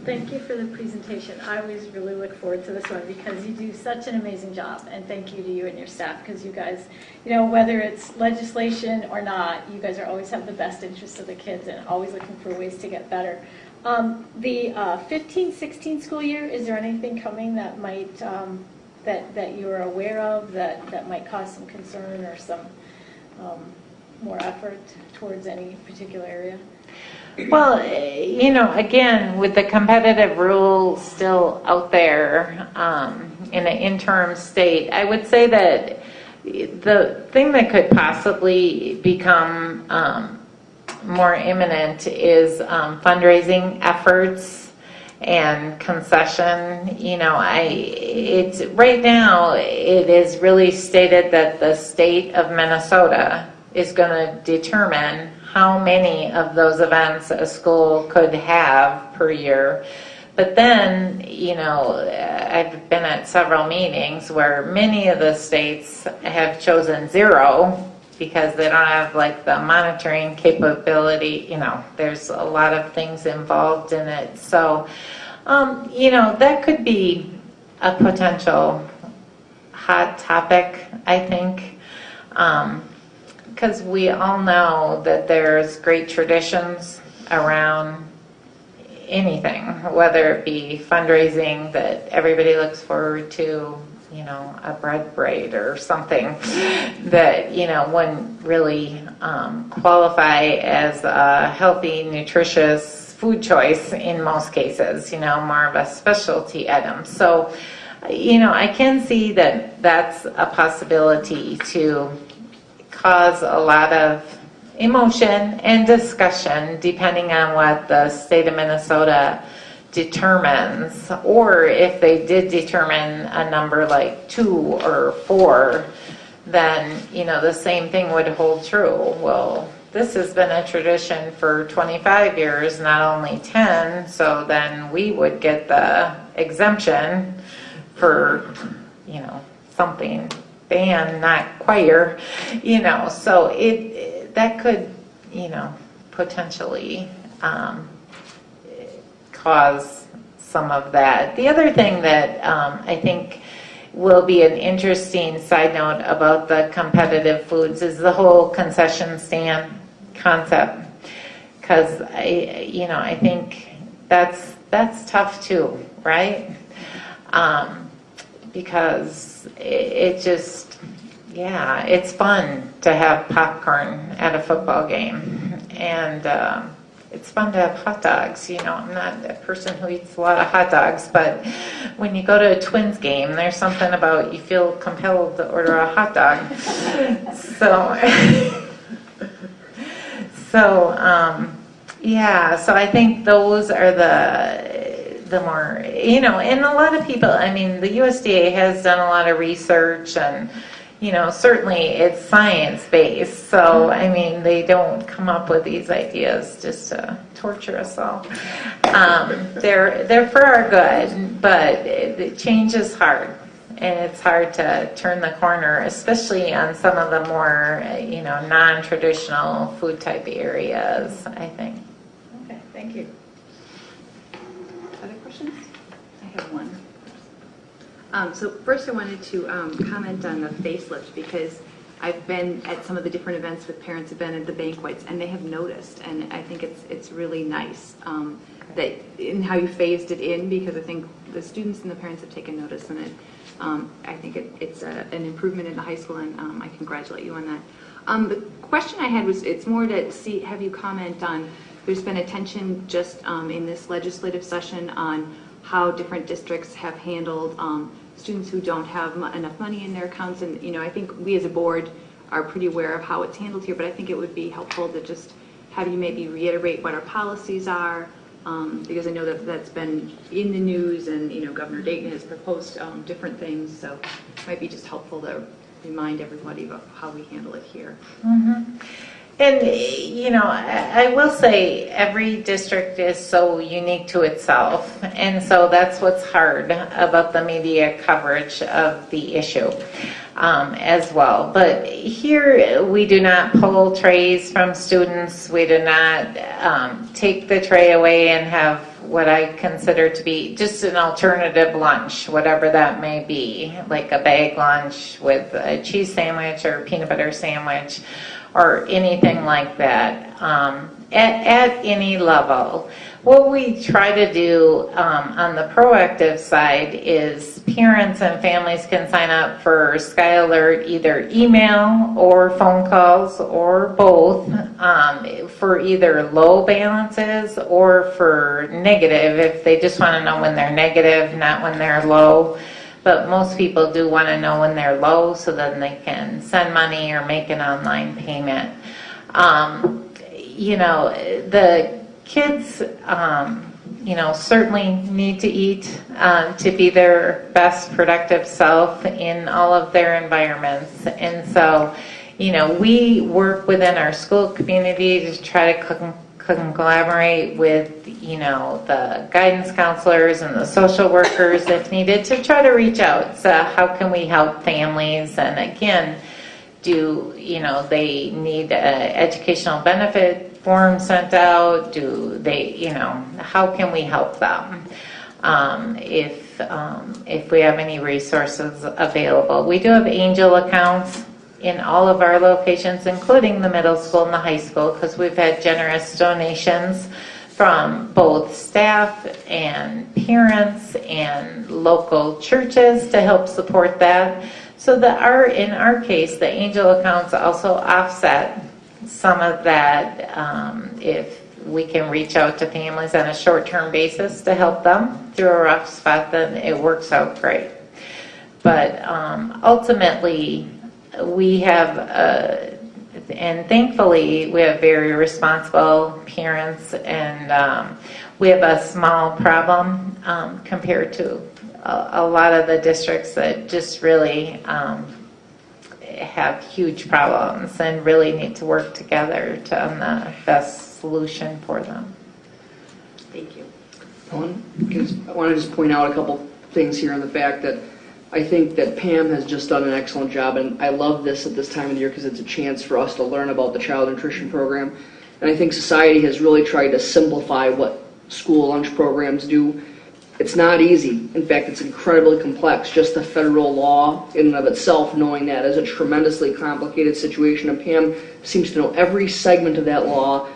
Thank you for the presentation. I always really look forward to this one because you do such an amazing job, and thank you to you and your staff, because you guys, whether it's legislation or not, you guys are always have the best interests of the kids and always looking for ways to get better. The 15-16 school year, is there anything coming that might that you're aware of that might cause some concern or some more effort towards any particular area? Well, again, with the competitive rules still out there in an interim state, I would say that the thing that could possibly become more imminent is fundraising efforts and concession. It's right now it is really stated that the state of Minnesota is going to determine how many of those events a school could have per year. But then, I've been at several meetings where many of the states have chosen 0 because they don't have the monitoring capability. There's a lot of things involved in it. So, that could be a potential hot topic, I think. Because we all know that there's great traditions around anything, whether it be fundraising that everybody looks forward to, a bread parade or something that, wouldn't really qualify as a healthy, nutritious food choice in most cases, more of a specialty item. So, I can see that that's a possibility to cause a lot of emotion and discussion depending on what the state of Minnesota determines, or if they did determine a number like 2 or 4, then the same thing would hold true. Well, this has been a tradition for 25 years, not only 10, so then we would get the exemption for something band, not choir, so that could, potentially cause some of that. The other thing that I think will be an interesting side note about the competitive foods is the whole concession stand concept. Because I think that's tough too, right? Because it just, yeah, it's fun to have popcorn at a football game, and it's fun to have hot dogs. I'm not a person who eats a lot of hot dogs, but when you go to a Twins game, there's something about you feel compelled to order a hot dog. So I think those are the more, and a lot of people, I mean, the USDA has done a lot of research, and, certainly it's science-based, so, I mean, they don't come up with these ideas just to torture us all. They're for our good, but the change is hard, and it's hard to turn the corner, especially on some of the more, non-traditional food type areas, I think. Okay, thank you. Other questions? I have one. So first I wanted to comment on the facelift, because I've been at some of the different events with parents, have been at the banquets, and they have noticed, and I think it's really nice that in how you phased it in, because I think the students and the parents have taken notice, and I think it's an improvement in the high school, and I congratulate you on that. The question I had was, it's more to have you comment on, there's been attention just in this legislative session on how different districts have handled students who don't have enough money in their accounts, and I think we as a board are pretty aware of how it's handled here, but I think it would be helpful to just have you maybe reiterate what our policies are, because I know that that's been in the news, and Governor Dayton has proposed different things, so it might be just helpful to remind everybody about how we handle it here. Mm-hmm. And, I will say every district is so unique to itself. And so that's what's hard about the media coverage of the issue as well. But here we do not pull trays from students. We do not take the tray away and have what I consider to be just an alternative lunch, whatever that may be, like a bag lunch with a cheese sandwich or peanut butter sandwich, or anything like that, at any level. What we try to do on the proactive side is parents and families can sign up for Sky Alert, either email or phone calls or both, for either low balances or for negative, if they just want to know when they're negative, not when they're low. But most people do want to know when they're low, so then they can send money or make an online payment. The kids, certainly need to eat to be their best productive self in all of their environments. And so, we work within our school community to try to collaborate with the guidance counselors and the social workers if needed to try to reach out. So how can we help families? And again, they need an educational benefit form sent out? Do they, how can we help them? If we have any resources available. We do have angel accounts in all of our locations, including the middle school and the high school, because we've had generous donations from both staff and parents and local churches to help support that. So in our case, the angel accounts also offset some of that if we can reach out to families on a short-term basis to help them through a rough spot, then it works out great. But ultimately, we have, and thankfully, we have very responsible parents, and we have a small problem compared to a lot of the districts that just really have huge problems and really need to work together to on the best solution for them. Thank you. Ellen, I want to just point out a couple things here on the fact that I think that Pam has just done an excellent job, and I love this at this time of the year because it's a chance for us to learn about the child nutrition program. And I think society has really tried to simplify what school lunch programs do. It's not easy. In fact, it's incredibly complex. Just the federal law in and of itself, knowing that is a tremendously complicated situation. And Pam seems to know every segment of that law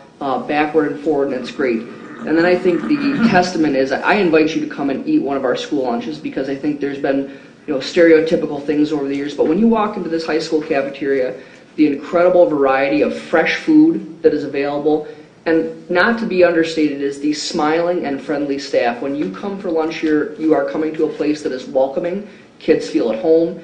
backward and forward, and it's great. And then I think the testament is I invite you to come and eat one of our school lunches, because I think there's been stereotypical things over the years. But when you walk into this high school cafeteria, the incredible variety of fresh food that is available, and not to be understated is the smiling and friendly staff. When you come for lunch here, you are coming to a place that is welcoming. Kids feel at home.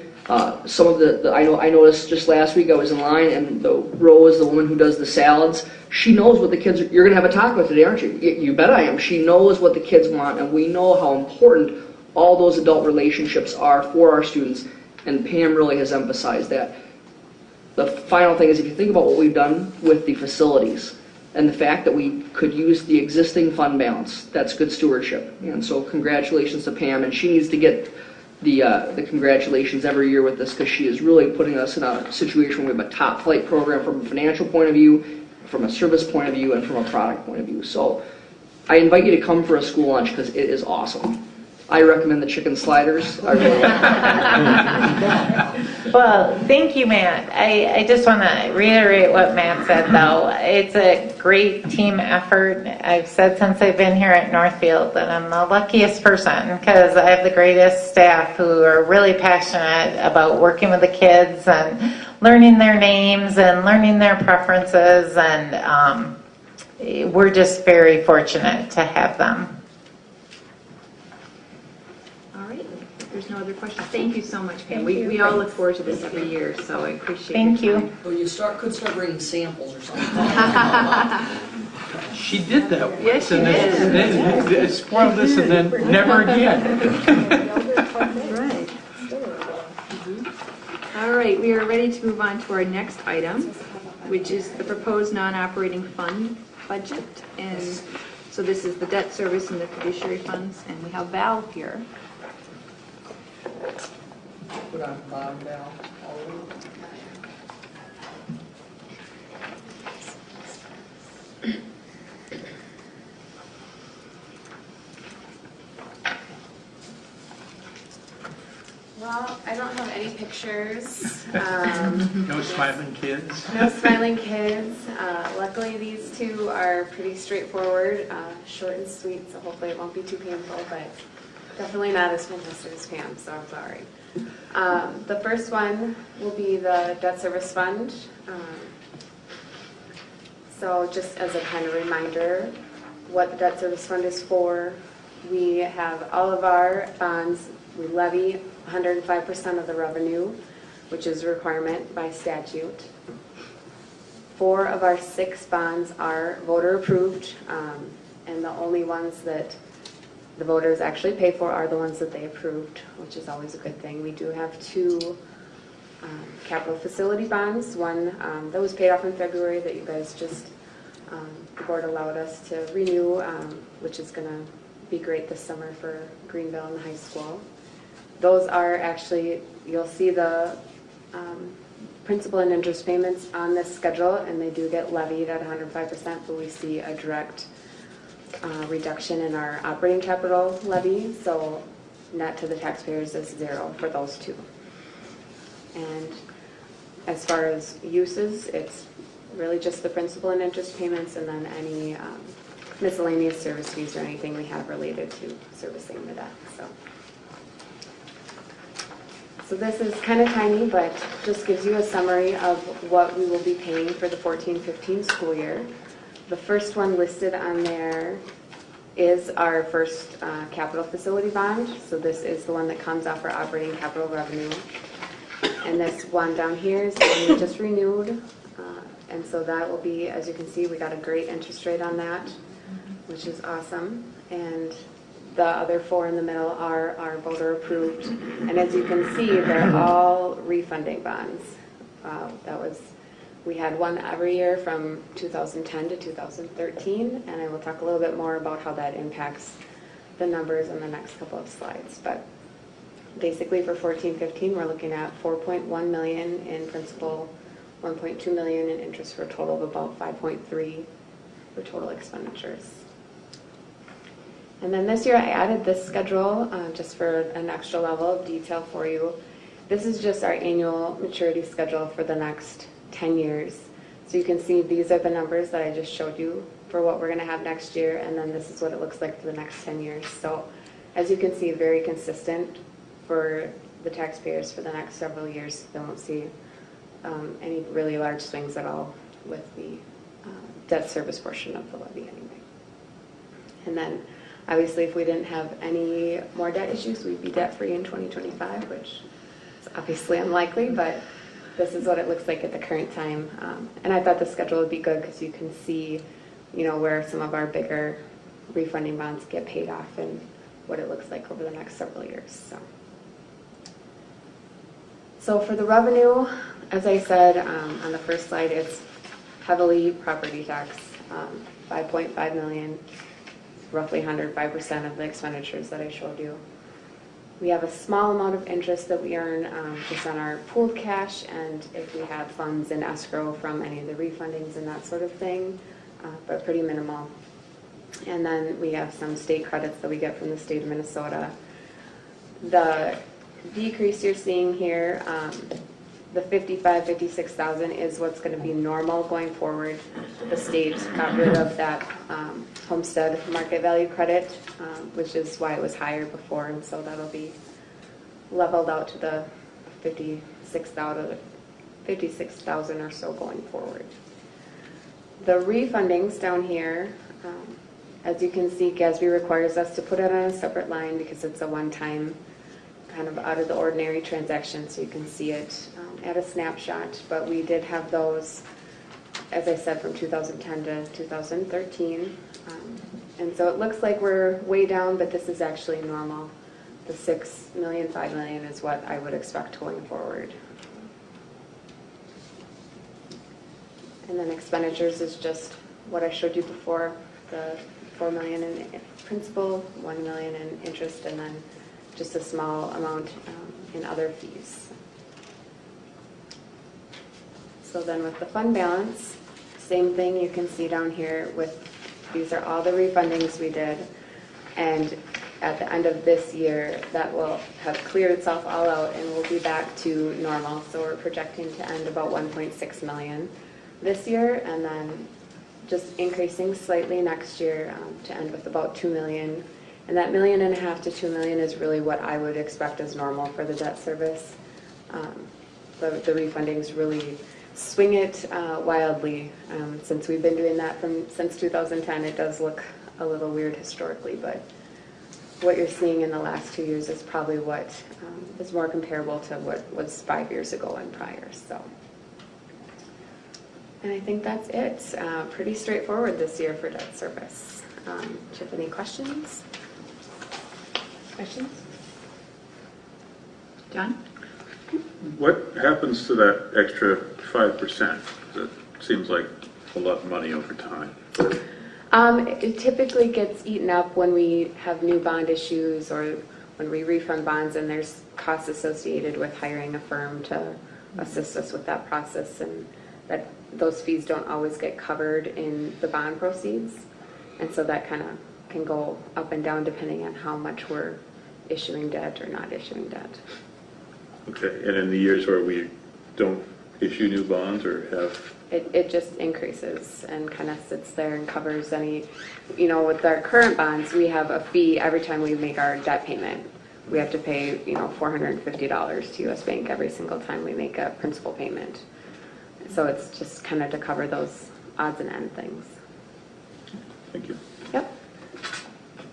Some of I noticed just last week I was in line, and the Rose, the woman who does the salads, she knows what the kids are. You're going to have a taco today, aren't you? You bet I am. She knows what the kids want, and we know how important all those adult relationships are for our students, and Pam really has emphasized that. The final thing is, if you think about what we've done with the facilities, and the fact that we could use the existing fund balance, that's good stewardship. And so congratulations to Pam, and she needs to get the congratulations every year with this, because she is really putting us in a situation where we have a top flight program from a financial point of view, from a service point of view, and from a product point of view. So I invite you to come for a school lunch, because it is awesome. I recommend the chicken sliders. I really Well, thank you, Matt. I just want to reiterate what Matt said, though. It's a great team effort. I've said since I've been here at Northfield that I'm the luckiest person, because I have the greatest staff who are really passionate about working with the kids and learning their names and learning their preferences, and we're just very fortunate to have them. There's no other questions. Thank you so much, Pam. Thank you. We all look forward to this every year, so I appreciate Thank your you. time. Well, you could start bringing samples or something. She did that once. Yes, she and did. then spoiled this, and then never again. Right. All right, we are ready to move on to our next item, which is the proposed non-operating fund budget. And so this is the debt service and the fiduciary funds, and we have Val here. Put on bottom down. Well, I don't have any pictures. No smiling kids. No smiling kids. Luckily, these two are pretty straightforward, short and sweet, so hopefully it won't be too painful, but definitely not as fantastic as Pam, so I'm sorry. The first one will be the debt service fund. So just as a kind of reminder, what the debt service fund is for, we have all of our bonds, we levy 105% of the revenue, which is a requirement by statute. 4 of our 6 bonds are voter approved, and the only ones that the voters actually pay for are the ones that they approved, which is always a good thing. We do have 2 capital facility bonds, one that was paid off in February that you guys just, the board allowed us to renew, which is going to be great this summer for Greenville and the high school. Those are actually, you'll see the principal and interest payments on this schedule, and they do get levied at 105%, but we see a direct reduction in our operating capital levy, so net to the taxpayers is 0 for those 2. And as far as uses, it's really just the principal and interest payments, and then any miscellaneous service fees or anything we have related to servicing the debt. So this is kind of tiny, but just gives you a summary of what we will be paying for the 14-15 school year. The first one listed on there is our first capital facility bond. So this is the one that comes off our operating capital revenue. And this one down here is the one we just renewed. And so that will be, as you can see, we got a great interest rate on that, which is awesome. And the other 4 in the middle are voter approved. And as you can see, they're all refunding bonds. We had one every year from 2010 to 2013, and I will talk a little bit more about how that impacts the numbers in the next couple of slides. But basically for 14-15, we're looking at $4.1 million in principal, $1.2 million in interest, for a total of about $5.3 for total expenditures. And then this year I added this schedule just for an extra level of detail for you. This is just our annual maturity schedule for the next 10 years. So you can see these are the numbers that I just showed you for what we're going to have next year, and then this is what it looks like for the next 10 years. So as you can see, very consistent for the taxpayers for the next several years. They won't see any really large swings at all with the debt service portion of the levy anyway. And then obviously if we didn't have any more debt issues, we'd be debt free in 2025, which is obviously unlikely, but this is what it looks like at the current time. And I thought the schedule would be good because you can see, you know, where some of our bigger refunding bonds get paid off and what it looks like over the next several years. So for the revenue, as I said on the first slide, it's heavily property tax, 5.5 million, roughly 105% of the expenditures that I showed you. We have a small amount of interest that we earn just on our pooled cash, and if we have funds in escrow from any of the refundings and that sort of thing, but pretty minimal. And then we have some state credits that we get from the state of Minnesota. The decrease you're seeing here, the 56,000 is what's going to be normal going forward. The state got rid of that homestead market value credit, which is why it was higher before, and so that'll be leveled out to the 56,000 or so going forward. The refundings down here, as you can see, GASB requires us to put it on a separate line because it's a one-time kind of out of the ordinary transaction, so you can see it at a snapshot. But we did have those, as I said, from 2010 to 2013. And so it looks like we're way down, but this is actually normal. The 6 million, 5 million is what I would expect going forward. And then expenditures is just what I showed you before, the 4 million in principal, 1 million in interest, and then just a small amount in other fees. So then with the fund balance, same thing you can see down here with, these are all the refundings we did, and at the end of this year that will have cleared itself all out and we'll be back to normal. So we're projecting to end about 1.6 million this year, and then just increasing slightly next year to end with about 2 million. And that $1.5 million to 2 million is really what I would expect as normal for the debt service. The refundings really swing it wildly. Since we've been doing that since 2010, it does look a little weird historically, but what you're seeing in the last 2 years is probably what is more comparable to what was 5 years ago and prior. So, and I think that's it. Pretty straightforward this year for debt service. Do you have any questions? Questions? John? What happens to that extra 5%? That seems like a lot of money over time. It typically gets eaten up when we have new bond issues or when we refund bonds, and there's costs associated with hiring a firm to assist us with that process, and that those fees don't always get covered in the bond proceeds, and so that kind of can go up and down depending on how much we're issuing debt or not issuing debt. Okay, and in the years where we don't issue new bonds or have... It just increases and kind of sits there and covers any, you know, with our current bonds, we have a fee every time we make our debt payment. We have to pay, you know, $450 to US Bank every single time we make a principal payment. So it's just kind of to cover those odds and end things. Thank you. Yep.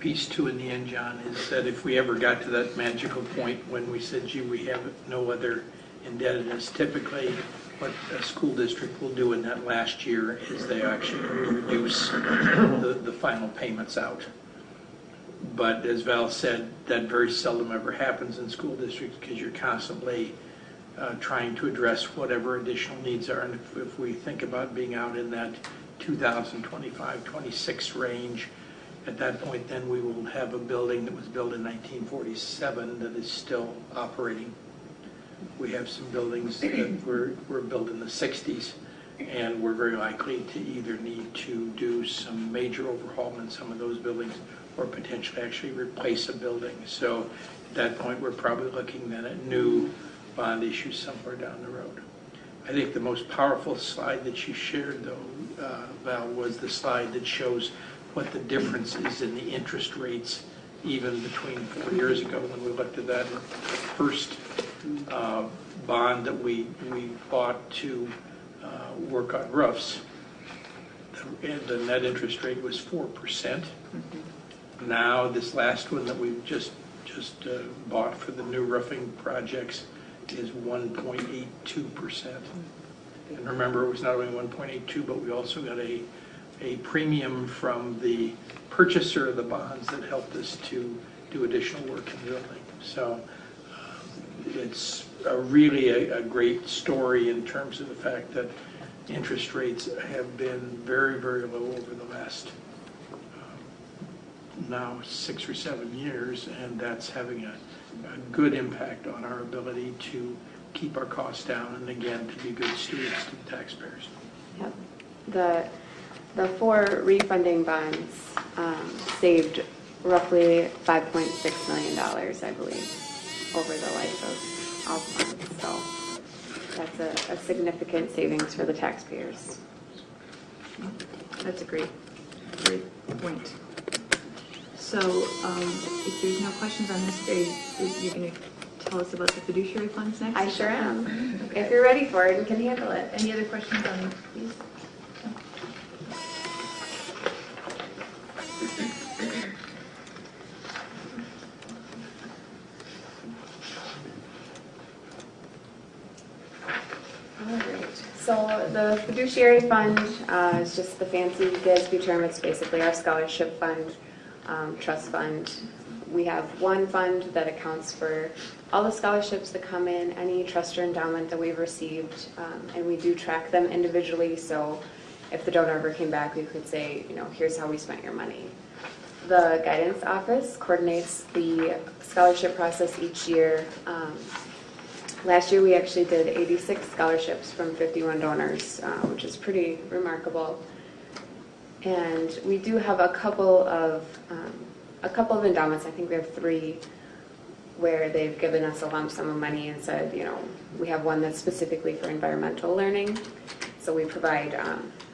Piece two in the end, John, is that if we ever got to that magical point when we said, gee, we have no other indebtedness, typically what a school district will do in that last year is they actually reduce the final payments out. But as Val said, that very seldom ever happens in school districts because you're constantly trying to address whatever additional needs are. And if we think about being out in that 2025-26 range, at that point then we will have a building that was built in 1947 that is still operating. We have some buildings that were built in the 60s and we're very likely to either need to do some major overhaul in some of those buildings or potentially actually replace a building. So at that point, we're probably looking then at new bond issues somewhere down the road. I think the most powerful slide that you shared, though, Val, was the slide that shows what the difference is in the interest rates even between 4 years ago when we looked at that first bond that we bought to work on roofs. And the net interest rate was 4%. Now this last one that we've just bought for the new roofing projects is 1.82%. And remember, it was not only 1.82, but we also got a premium from the purchaser of the bonds that helped us to do additional work in the building. So it's really a great story in terms of the fact that interest rates have been very, very low over the last now 6 or 7 years, and that's having a good impact on our ability to keep our costs down and, again, to be good stewards to the taxpayers. Yep. The 4 refunding bonds saved roughly $5.6 million, I believe, over the life of all funds. So that's a significant savings for the taxpayers. That's a great point. So if there's no questions on this, you're going to tell us about the fiduciary funds next? I sure am. Okay. If you're ready for it and can handle it. Any other questions on these? So the fiduciary fund is just the fancy Gatsby term. It's basically our scholarship fund, trust fund. We have one fund that accounts for all the scholarships that come in, any trust or endowment that we've received, and we do track them individually. So if the donor ever came back, we could say, here's how we spent your money. The guidance office coordinates the scholarship process each year. Last year we actually did 86 scholarships from 51 donors, which is pretty remarkable. And we do have a couple of endowments. I think we have 3 where they've given us a lump sum of money and said, we have one that's specifically for environmental learning. So we provide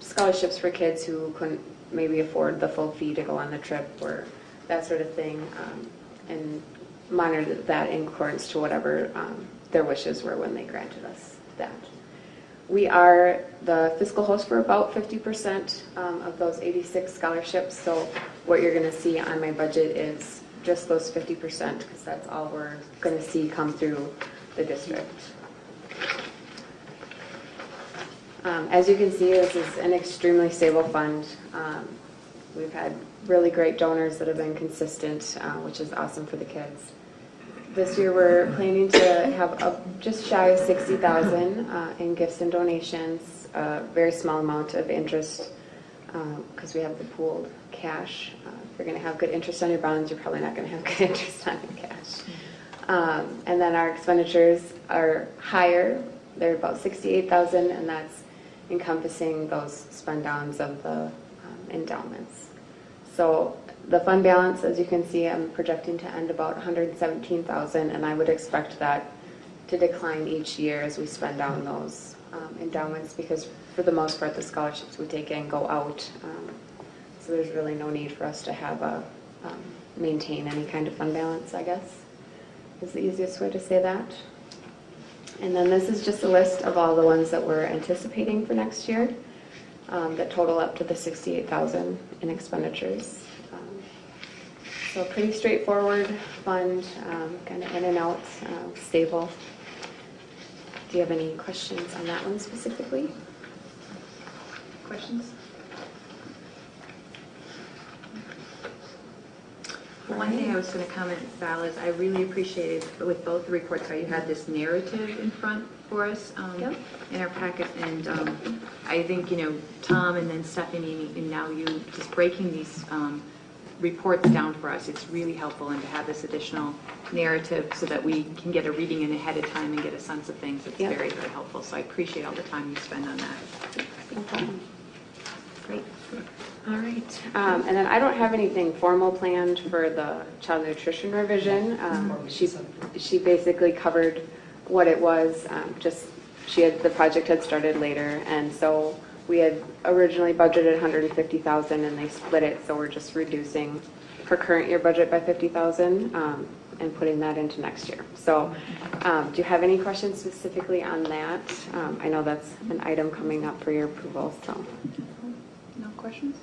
scholarships for kids who couldn't maybe afford the full fee to go on the trip or that sort of thing, and monitor that in accordance to whatever their wishes were when they granted us that. We are the fiscal host for about 50% of those 86 scholarships, so what you're going to see on my budget is just those 50% because that's all we're going to see come through the district. As you can see, this is an extremely stable fund. We've had really great donors that have been consistent, which is awesome for the kids. This year we're planning to have just shy of $60,000 in gifts and donations, a very small amount of interest because we have the pooled cash. If you're going to have good interest on your bonds, you're probably not going to have good interest on your cash. And then our expenditures are higher. They're about $68,000, and that's encompassing those spend downs of the endowments. So the fund balance, as you can see, I'm projecting to end about $117,000, and I would expect that to decline each year as we spend down those endowments because for the most part the scholarships we take in go out. So there's really no need for us to have maintain any kind of fund balance, I guess, is the easiest way to say that. And then this is just a list of all the ones that we're anticipating for next year that total up to the $68,000 in expenditures. So a pretty straightforward fund, kind of in and out, stable. Do you have any questions on that one specifically? Questions? One thing I was going to comment, Val, is I really appreciated with both the reports how you had this narrative in front for us in our packet. And I think, Tom and then Stephanie and now you just breaking these reports down for us, it's really helpful, and to have this additional narrative so that we can get a reading in ahead of time and get a sense of things, it's very, very helpful. So I appreciate all the time you spend on that. No problem. Great. All right. And then I don't have anything formal planned for the child nutrition revision. She basically covered what it was. The project had started later, and so we had originally budgeted $150,000, and they split it. So we're just reducing her current year budget by $50,000 and putting that into next year. So, do you have any questions specifically on that? I know that's an item coming up for your approval. So, No questions?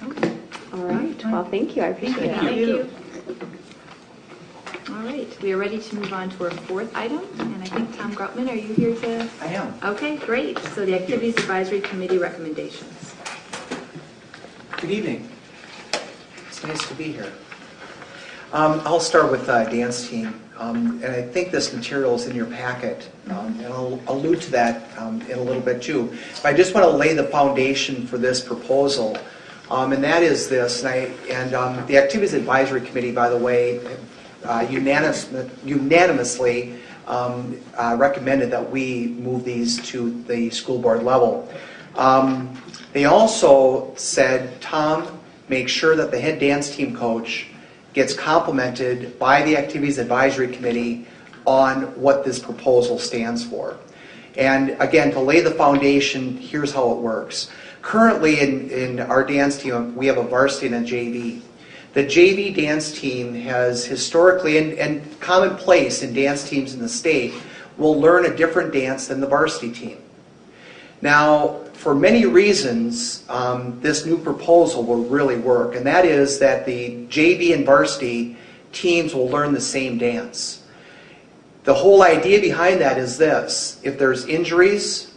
Okay. all right. Well, thank you. I appreciate it. Thank you. All right, we are ready to move on to our fourth item, and I think Tom Grutman, are you here to? I am. Okay, great. So the Activities Advisory Committee recommendations. Good evening. It's nice to be here. I'll start with dance team, and I think this material is in your packet, and I'll allude to that in a little bit too. But I just want to lay the foundation for this proposal, and that is this. And the Activities Advisory Committee, by the way, unanimously recommended that we move these to the school board level. They also said, Tom, make sure that the head dance team coach gets complimented by the Activities Advisory Committee on what this proposal stands for. And again, to lay the foundation, here's how it works. Currently in our dance team, we have a varsity and a JV. The JV dance team has historically, and commonplace in dance teams in the state, will learn a different dance than the varsity team. Now, for many reasons, this new proposal will really work, and that is that the JV and varsity teams will learn the same dance. The whole idea behind that is this: if there's injuries,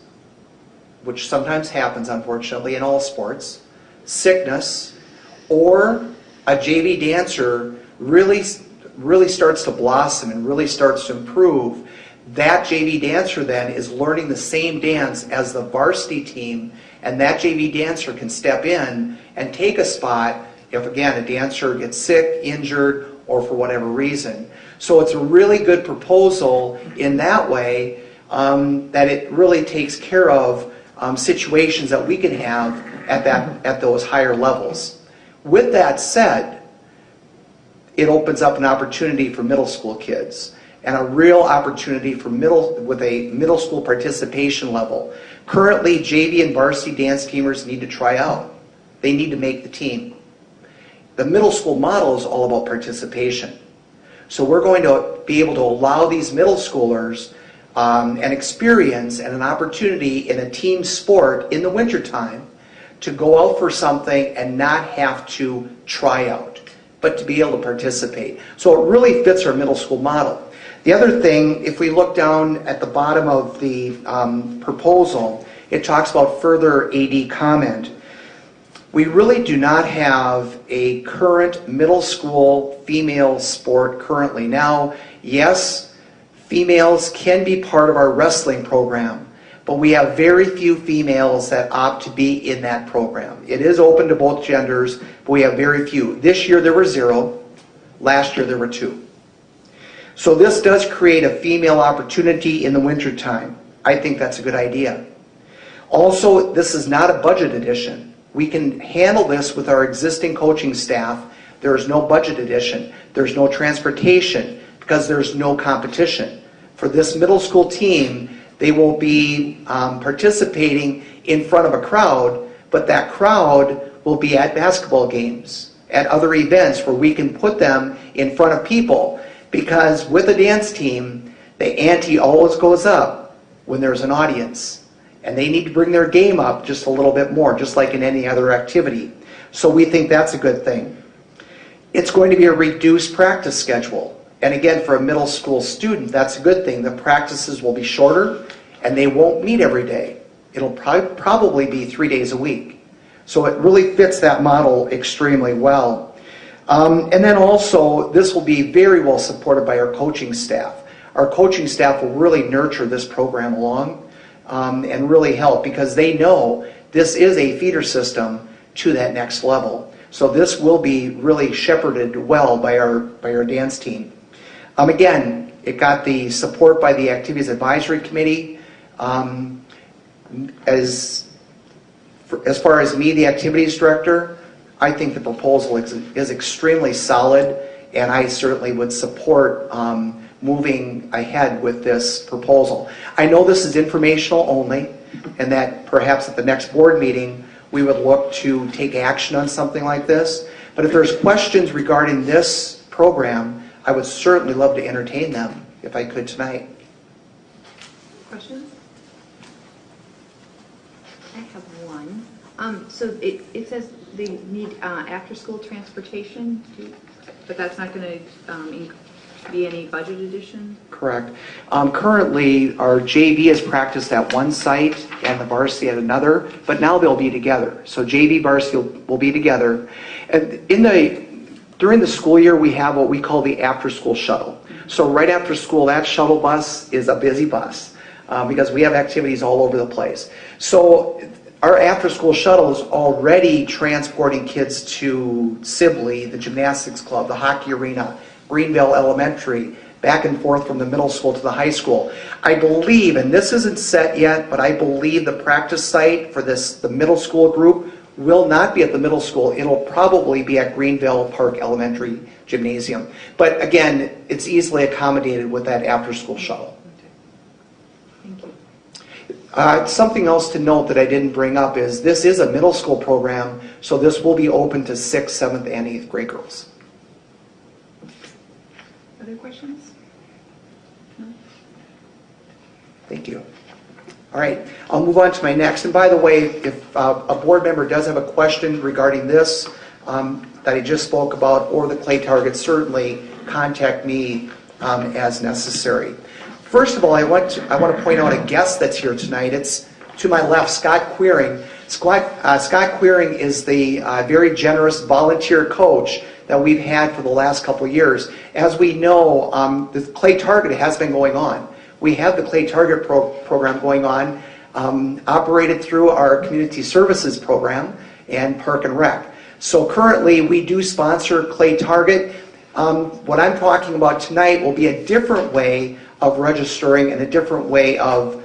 which sometimes happens unfortunately in all sports, sickness, or a JV dancer really starts to blossom and really starts to improve, that JV dancer then is learning the same dance as the varsity team, and that JV dancer can step in and take a spot if, again, a dancer gets sick, injured, or for whatever reason. So it's a really good proposal in that way, that it really takes care of situations that we can have at those higher levels. With that said, it opens up an opportunity for middle school kids, and a real opportunity for with a middle school participation level. Currently, JV and varsity dance teamers need to try out. They need to make the team. The middle school model is all about participation. So we're going to be able to allow these middle schoolers an experience and an opportunity in a team sport in the wintertime to go out for something and not have to try out, but to be able to participate. So it really fits our middle school model. The other thing, if we look down at the bottom of the proposal, it talks about further AD comment. We really do not have a current middle school female sport currently. Now, yes, females can be part of our wrestling program, but we have very few females that opt to be in that program. It is open to both genders, but we have very few. This year there were 0. Last year there were 2. So this does create a female opportunity in the wintertime. I think that's a good idea. Also, this is not a budget addition. We can handle this with our existing coaching staff. There is no budget addition. There's no transportation because there's no competition. For this middle school team, they will be participating in front of a crowd, but that crowd will be at basketball games, at other events where we can put them in front of people, because with a dance team, the ante always goes up when there's an audience, and they need to bring their game up just a little bit more, just like in any other activity. So we think that's a good thing. It's going to be a reduced practice schedule. And again, for a middle school student, that's a good thing. The practices will be shorter, and they won't meet every day. It'll probably be 3 days a week. So it really fits that model extremely well. And then also, this will be very well supported by our coaching staff. Our coaching staff will really nurture this program along and really help, because they know this is a feeder system to that next level. So this will be really shepherded well by our dance team. Again, it got the support by the Activities Advisory Committee. As far as me, the activities director, I think the proposal is extremely solid, and I certainly would support moving ahead with this proposal. I know this is informational only, and that perhaps at the next board meeting, we would look to take action on something like this. But if there's questions regarding this program, I would certainly love to entertain them if I could tonight. Questions? I have one. So it says they need after-school transportation, but that's not going to be any budget addition? Correct. Currently, our JV is practiced at one site and the varsity at another, but now they'll be together. So JV varsity will be together. And during the school year, we have what we call the after-school shuttle. So right after school, that shuttle bus is a busy bus because we have activities all over the place. So our after-school shuttle is already transporting kids to Sibley, the gymnastics club, the hockey arena, Greenville Elementary, back and forth from the middle school to the high school. I believe, and this isn't set yet, but I believe the practice site for the middle school group will not be at the middle school. It'll probably be at Greenville Park Elementary Gymnasium. But again, it's easily accommodated with that after-school shuttle. Thank you. Something else to note that I didn't bring up is this is a middle school program, so this will be open to 6th, 7th, and 8th grade girls. Other questions? No? Thank you. All right, I'll move on to my next. And by the way, if a board member does have a question regarding this that I just spoke about or the clay targets, certainly contact me as necessary. First of all, I want to point out a guest that's here tonight. It's to my left, Scott Queering. Scott Queering is the very generous volunteer coach that we've had for the last couple of years. As we know, the Clay Target has been going on. We have the Clay Target program going on, operated through our Community Services program and Park and Rec. So currently we do sponsor Clay Target. What I'm talking about tonight will be a different way of registering and a different way of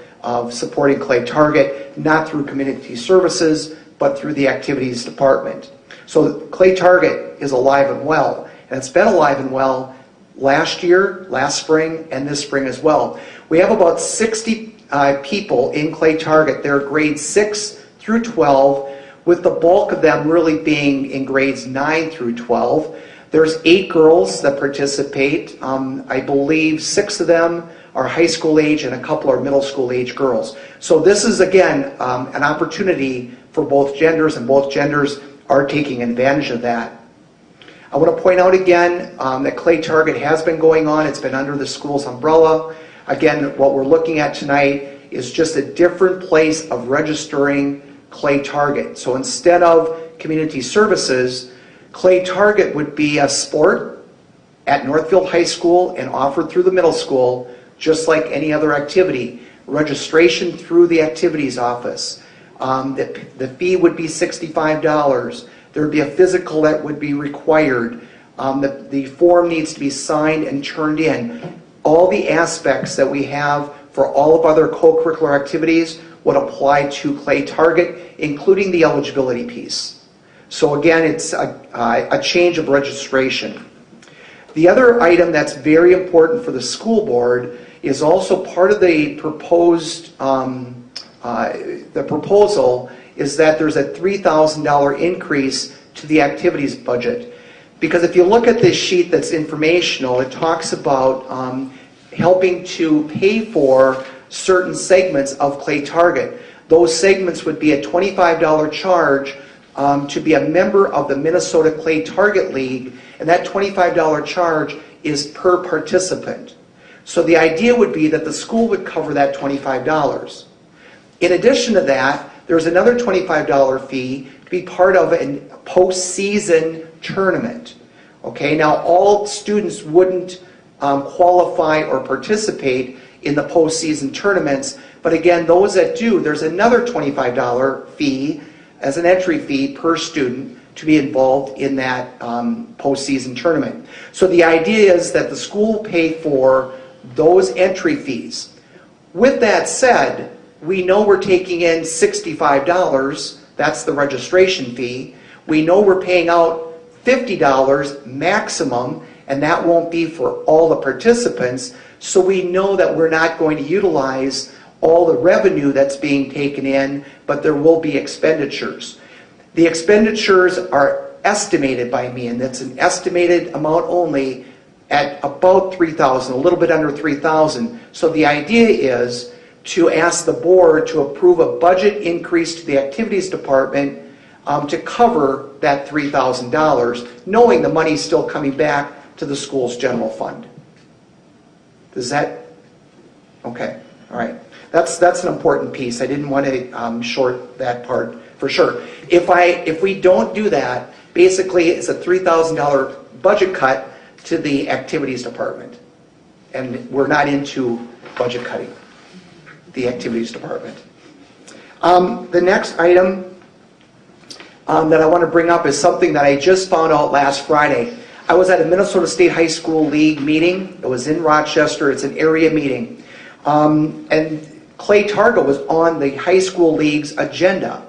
supporting Clay Target, not through Community Services, but through the Activities Department. So Clay Target is alive and well, and it's been alive and well last year, last spring, and this spring as well. We have about 60 people in Clay Target. They're grades 6 through 12, with the bulk of them really being in grades 9 through 12. There's 8 girls that participate. I believe 6 of them are high school age and a couple are middle school age girls. So this is, again, an opportunity for both genders, and both genders are taking advantage of that. I want to point out again that Clay Target has been going on. It's been under the school's umbrella. Again, what we're looking at tonight is just a different place of registering Clay Target. So instead of Community Services, Clay Target would be a sport at Northfield High School and offered through the middle school, just like any other activity. Registration through the activities office. The fee would be $65. There would be a physical that would be required. The form needs to be signed and turned in. All the aspects that we have for all of other co-curricular activities would apply to Clay Target, including the eligibility piece. So again, it's a change of registration. The other item that's very important for the school board is also part of the proposed the proposal is that there's a $3,000 increase to the activities budget. Because if you look at this sheet that's informational, it talks about helping to pay for certain segments of Clay Target. Those segments would be a $25 charge to be a member of the Minnesota Clay Target League, and that $25 charge is per participant. So the idea would be that the school would cover that $25. In addition to that, there's another $25 fee to be part of a postseason tournament. Okay, now all students wouldn't qualify or participate in the postseason tournaments, but again, those that do, there's another $25 fee as an entry fee per student to be involved in that postseason tournament. So the idea is that the school will pay for those entry fees. With that said, we know we're taking in $65, that's the registration fee. We know we're paying out $50 maximum, and that won't be for all the participants, so we know that we're not going to utilize all the revenue that's being taken in, but there will be expenditures. The expenditures are estimated by me, and that's an estimated amount only, at about $3,000, a little bit under $3,000. So the idea is to ask the board to approve a budget increase to the activities department to cover that $3,000, knowing the money's still coming back to the school's general fund. Does that? Okay, all right. That's an important piece. I didn't want to short that part for sure. If we don't do that, basically it's a $3,000 budget cut to the activities department, and we're not into budget cutting the activities department. The next item that I want to bring up is something that I just found out last Friday. I was at a Minnesota State High School League meeting. It was in Rochester. It's an area meeting. And Clay Targa was on the high school league's agenda.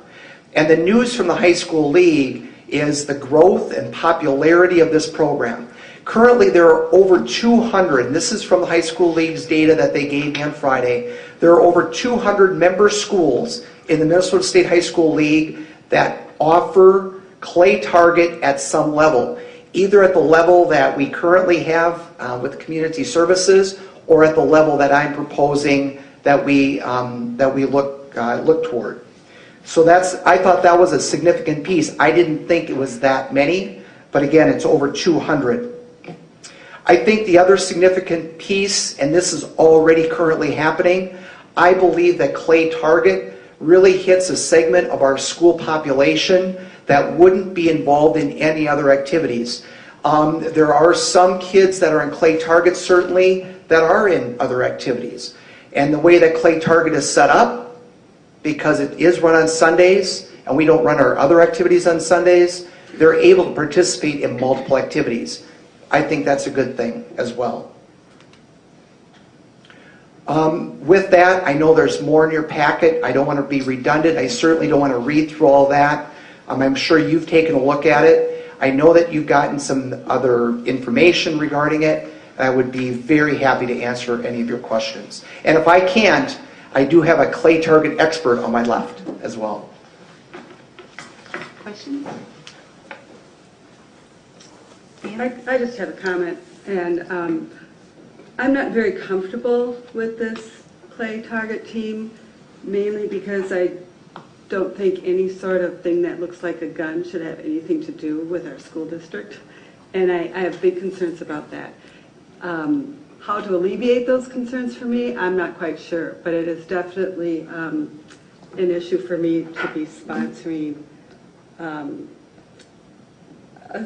And the news from the high school league is the growth and popularity of this program. Currently, there are over 200, and this is from the high school league's data that they gave me on Friday. There are over 200 member schools in the Minnesota State High School League that offer Clay Target at some level, either at the level that we currently have with community services, or at the level that I'm proposing that we look toward. So I thought that was a significant piece. I didn't think it was that many, but again, it's over 200. I think the other significant piece, and this is already currently happening, I believe that Clay Target really hits a segment of our school population that wouldn't be involved in any other activities. There are some kids that are in Clay Target, certainly, that are in other activities. And the way that Clay Target is set up, because it is run on Sundays, and we don't run our other activities on Sundays, they're able to participate in multiple activities. I think that's a good thing as well. With that, I know there's more in your packet. I don't want to be redundant. I certainly don't want to read through all that. I'm sure you've taken a look at it. I know that you've gotten some other information regarding it. I would be very happy to answer any of your questions. And if I can't, I do have a Clay Target expert on my left as well. Questions? I just have a comment, and I'm not very comfortable with this Clay Target team, mainly because I don't think any sort of thing that looks like a gun should have anything to do with our school district, and I have big concerns about that. How to alleviate those concerns for me, I'm not quite sure, but it is definitely an issue for me to be sponsoring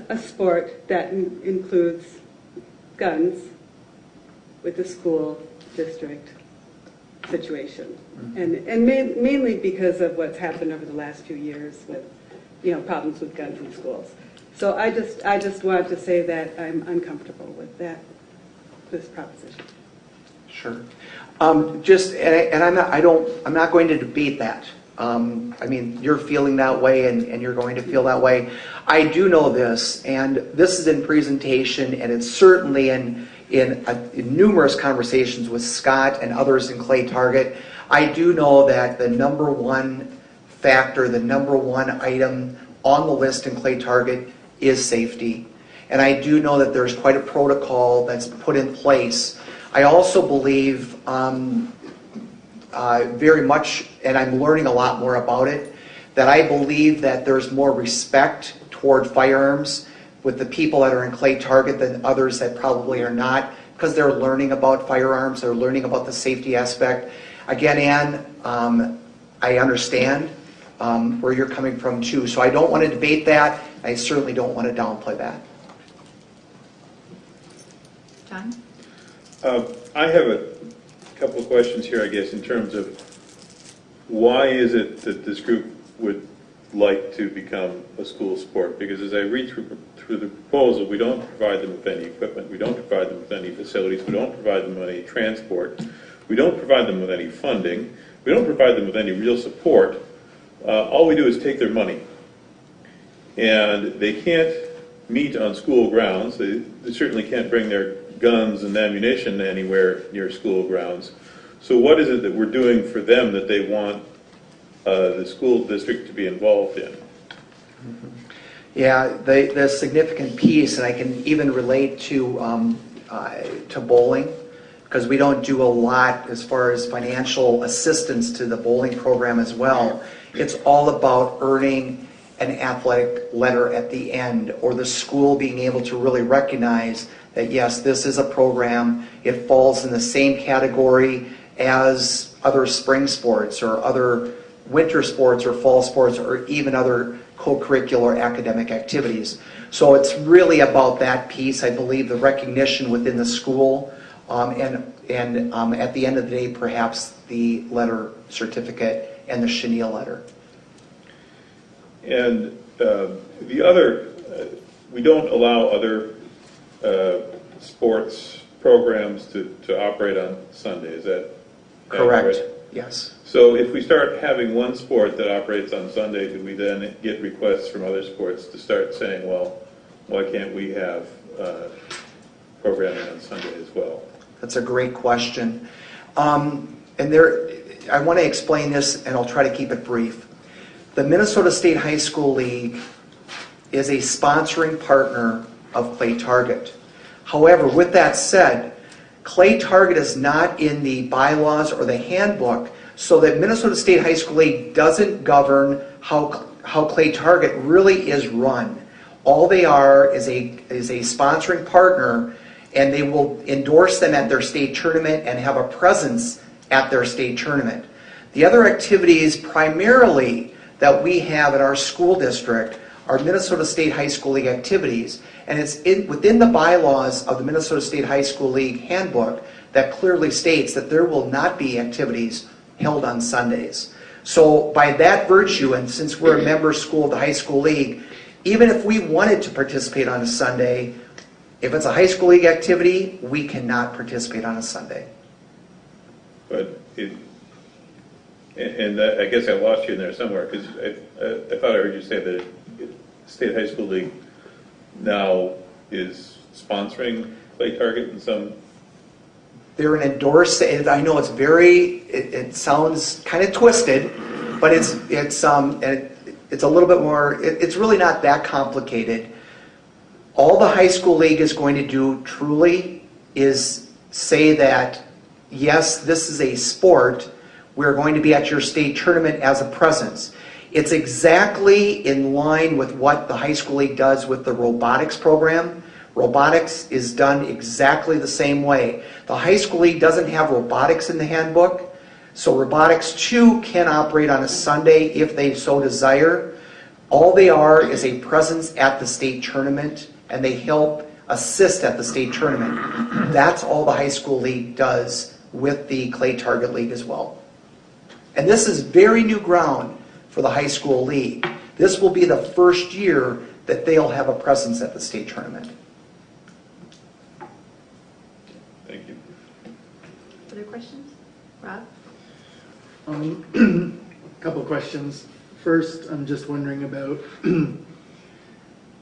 a sport that includes guns with the school district situation. And mainly because of what's happened over the last few years with, problems with guns in schools. So I just wanted to say that I'm uncomfortable with this proposition. Sure. I'm not going to debate that. You're feeling that way, and you're going to feel that way. I do know this, and this is in presentation, and it's certainly in numerous conversations with Scott and others in Clay Target. I do know that the number one factor, the number one item on the list in Clay Target is safety. And I do know that there's quite a protocol that's put in place. I also believe very much, and I'm learning a lot more about it, that I believe that there's more respect toward firearms with the people that are in Clay Target than others that probably are not, because they're learning about firearms, they're learning about the safety aspect. Again, Ann, I understand where you're coming from too, so I don't want to debate that. I certainly don't want to downplay that. John? I have a couple of questions here, I guess, in terms of why is it that this group would like to become a school sport? Because as I read through the proposal, we don't provide them with any equipment, we don't provide them with any facilities, we don't provide them with any transport, we don't provide them with any funding, we don't provide them with any real support. All we do is take their money. And they can't meet on school grounds. They certainly can't bring their guns and ammunition anywhere near school grounds. So what is it that we're doing for them that they want the school district to be involved in? Yeah, the significant piece, and I can even relate to bowling, because we don't do a lot as far as financial assistance to the bowling program as well. It's all about earning an athletic letter at the end, or the school being able to really recognize that, yes, this is a program, it falls in the same category as other spring sports or other winter sports or fall sports or even other co-curricular academic activities. So it's really about that piece, I believe, the recognition within the school, and at the end of the day, perhaps the letter certificate and the chenille letter. And the other, we don't allow other sports programs to operate on Sunday, is that Correct, accurate? yes. So if we start having one sport that operates on Sunday, do we then get requests from other sports to start saying, well, why can't we have programming on Sunday as well? That's a great question. And there, I want to explain this, and I'll try to keep it brief. The Minnesota State High School League is a sponsoring partner of Clay Target. However, with that said, Clay Target is not in the bylaws or the handbook, so that Minnesota State High School League doesn't govern how Clay Target really is run. All they are is a sponsoring partner, and they will endorse them at their state tournament and have a presence at their state tournament. The other activities primarily that we have at our school district are Minnesota State High School League activities, and it's within the bylaws of the Minnesota State High School League handbook that clearly states that there will not be activities held on Sundays. So by that virtue, and since we're a member school of the high school league, even if we wanted to participate on a Sunday, if it's a high school league activity, we cannot participate on a Sunday. But I guess I lost you in there somewhere, because I thought I heard you say that State High School League now is sponsoring Clay Target in some... They're an endorsed, and I know it's very, it sounds kind of twisted, but it's a little bit more, it's really not that complicated. All the high school league is going to do truly is say that, yes, this is a sport, we're going to be at your state tournament as a presence. It's exactly in line with what the high school league does with the robotics program. Robotics is done exactly the same way. The high school league doesn't have robotics in the handbook, so robotics too can operate on a Sunday if they so desire. All they are is a presence at the state tournament, and they help assist at the state tournament. That's all the high school league does with the Clay Target League as well. And this is very new ground for the high school league. This will be the first year that they'll have a presence at the state tournament. Thank you. Other questions? Rob? Couple questions. First, I'm just wondering about,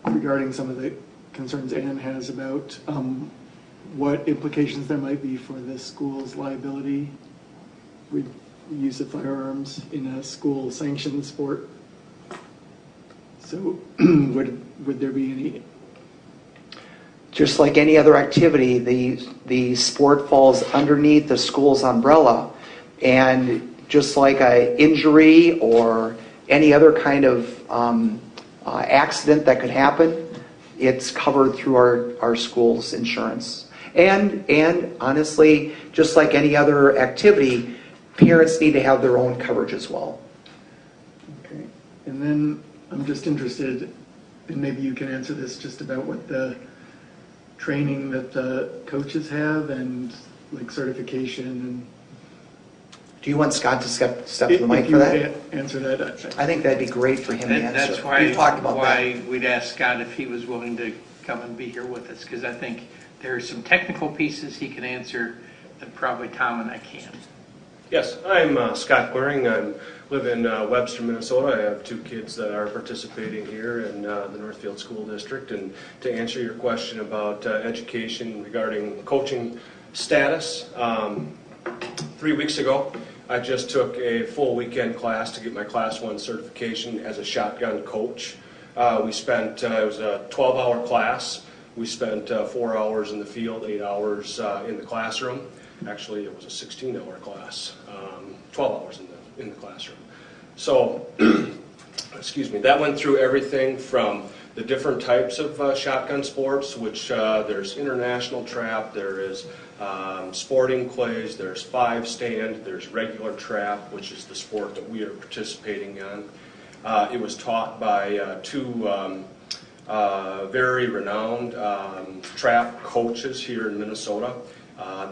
regarding some of the concerns Ann has about what implications there might be for the school's liability with use of firearms in a school-sanctioned sport. So would there be any? Just like any other activity, the sport falls underneath the school's umbrella, and just like an injury or any other kind of accident that could happen, it's covered through our school's insurance. And honestly, just like any other activity, parents need to have their own coverage as well. Okay. And then I'm just interested, and maybe you can answer this, just about what the training that the coaches have and like certification and... Do you want Scott to step to the mic for that? If you answer that. I think that'd be great for him to answer. That's why, We've talked about why we'd ask Scott if he was willing to come and be here with us, because I think there are some technical pieces he can answer that probably Tom and I can't. Yes, I'm Scott Quering. I live in Webster, Minnesota. I have 2 kids that are participating here in the Northfield School District. And to answer your question about education regarding coaching status, 3 weeks ago, I just took a full weekend class to get my Class 1 certification as a shotgun coach. We spent, it was a 12-hour class. We spent 4 hours in the field, 8 hours in the classroom. Actually, it was a 16-hour class, 12 hours in the classroom. So, excuse me, that went through everything from the different types of shotgun sports, which there's international trap, there is sporting clays, there's 5-stand, there's regular trap, which is the sport that we are participating in. It was taught by 2 very renowned trap coaches here in Minnesota.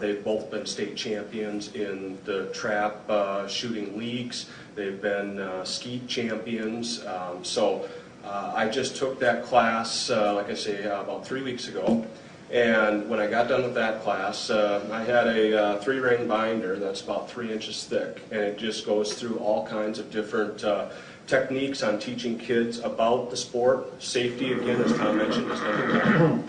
They've both been state champions in the trap shooting leagues. They've been skeet champions. So I just took that class, like I say, about 3 weeks ago. And when I got done with that class, I had a 3-ring binder that's about 3 inches thick. And it just goes through all kinds of different techniques on teaching kids about the sport. Safety, again, as Tom mentioned, is number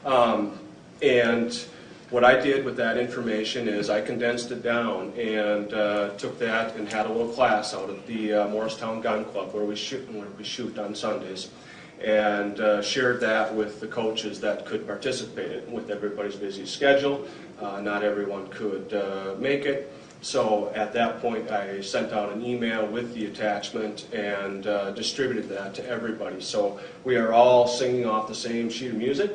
1. And what I did with that information is I condensed it down and took that and had a little class out at the Morristown Gun Club where we shoot on Sundays, and shared that with the coaches that could participate. With everybody's busy schedule, not everyone could make it. So at that point, I sent out an email with the attachment and distributed that to everybody. So we are all singing off the same sheet of music.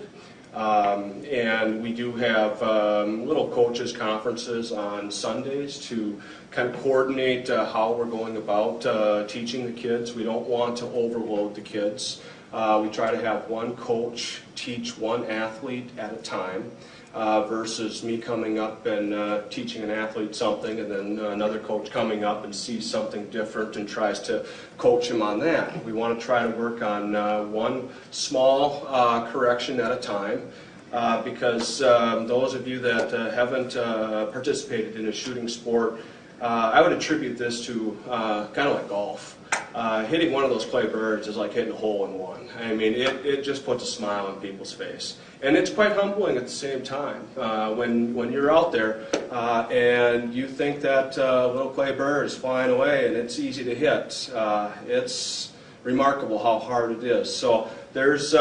And we do have little coaches conferences on Sundays to kind of coordinate how we're going about teaching the kids. We don't want to overload the kids. We try to have one coach teach one athlete at a time versus me coming up and teaching an athlete something and then another coach coming up and sees something different and tries to coach him on that. We want to try to work on one small correction at a time because those of you that haven't participated in a shooting sport, I would attribute this to kind of like golf. Hitting one of those clay birds is like hitting a hole in one. I mean, it just puts a smile on people's face. And it's quite humbling at the same time when you're out there and you think that little clay bird is flying away and it's easy to hit. It's remarkable how hard it is. So there's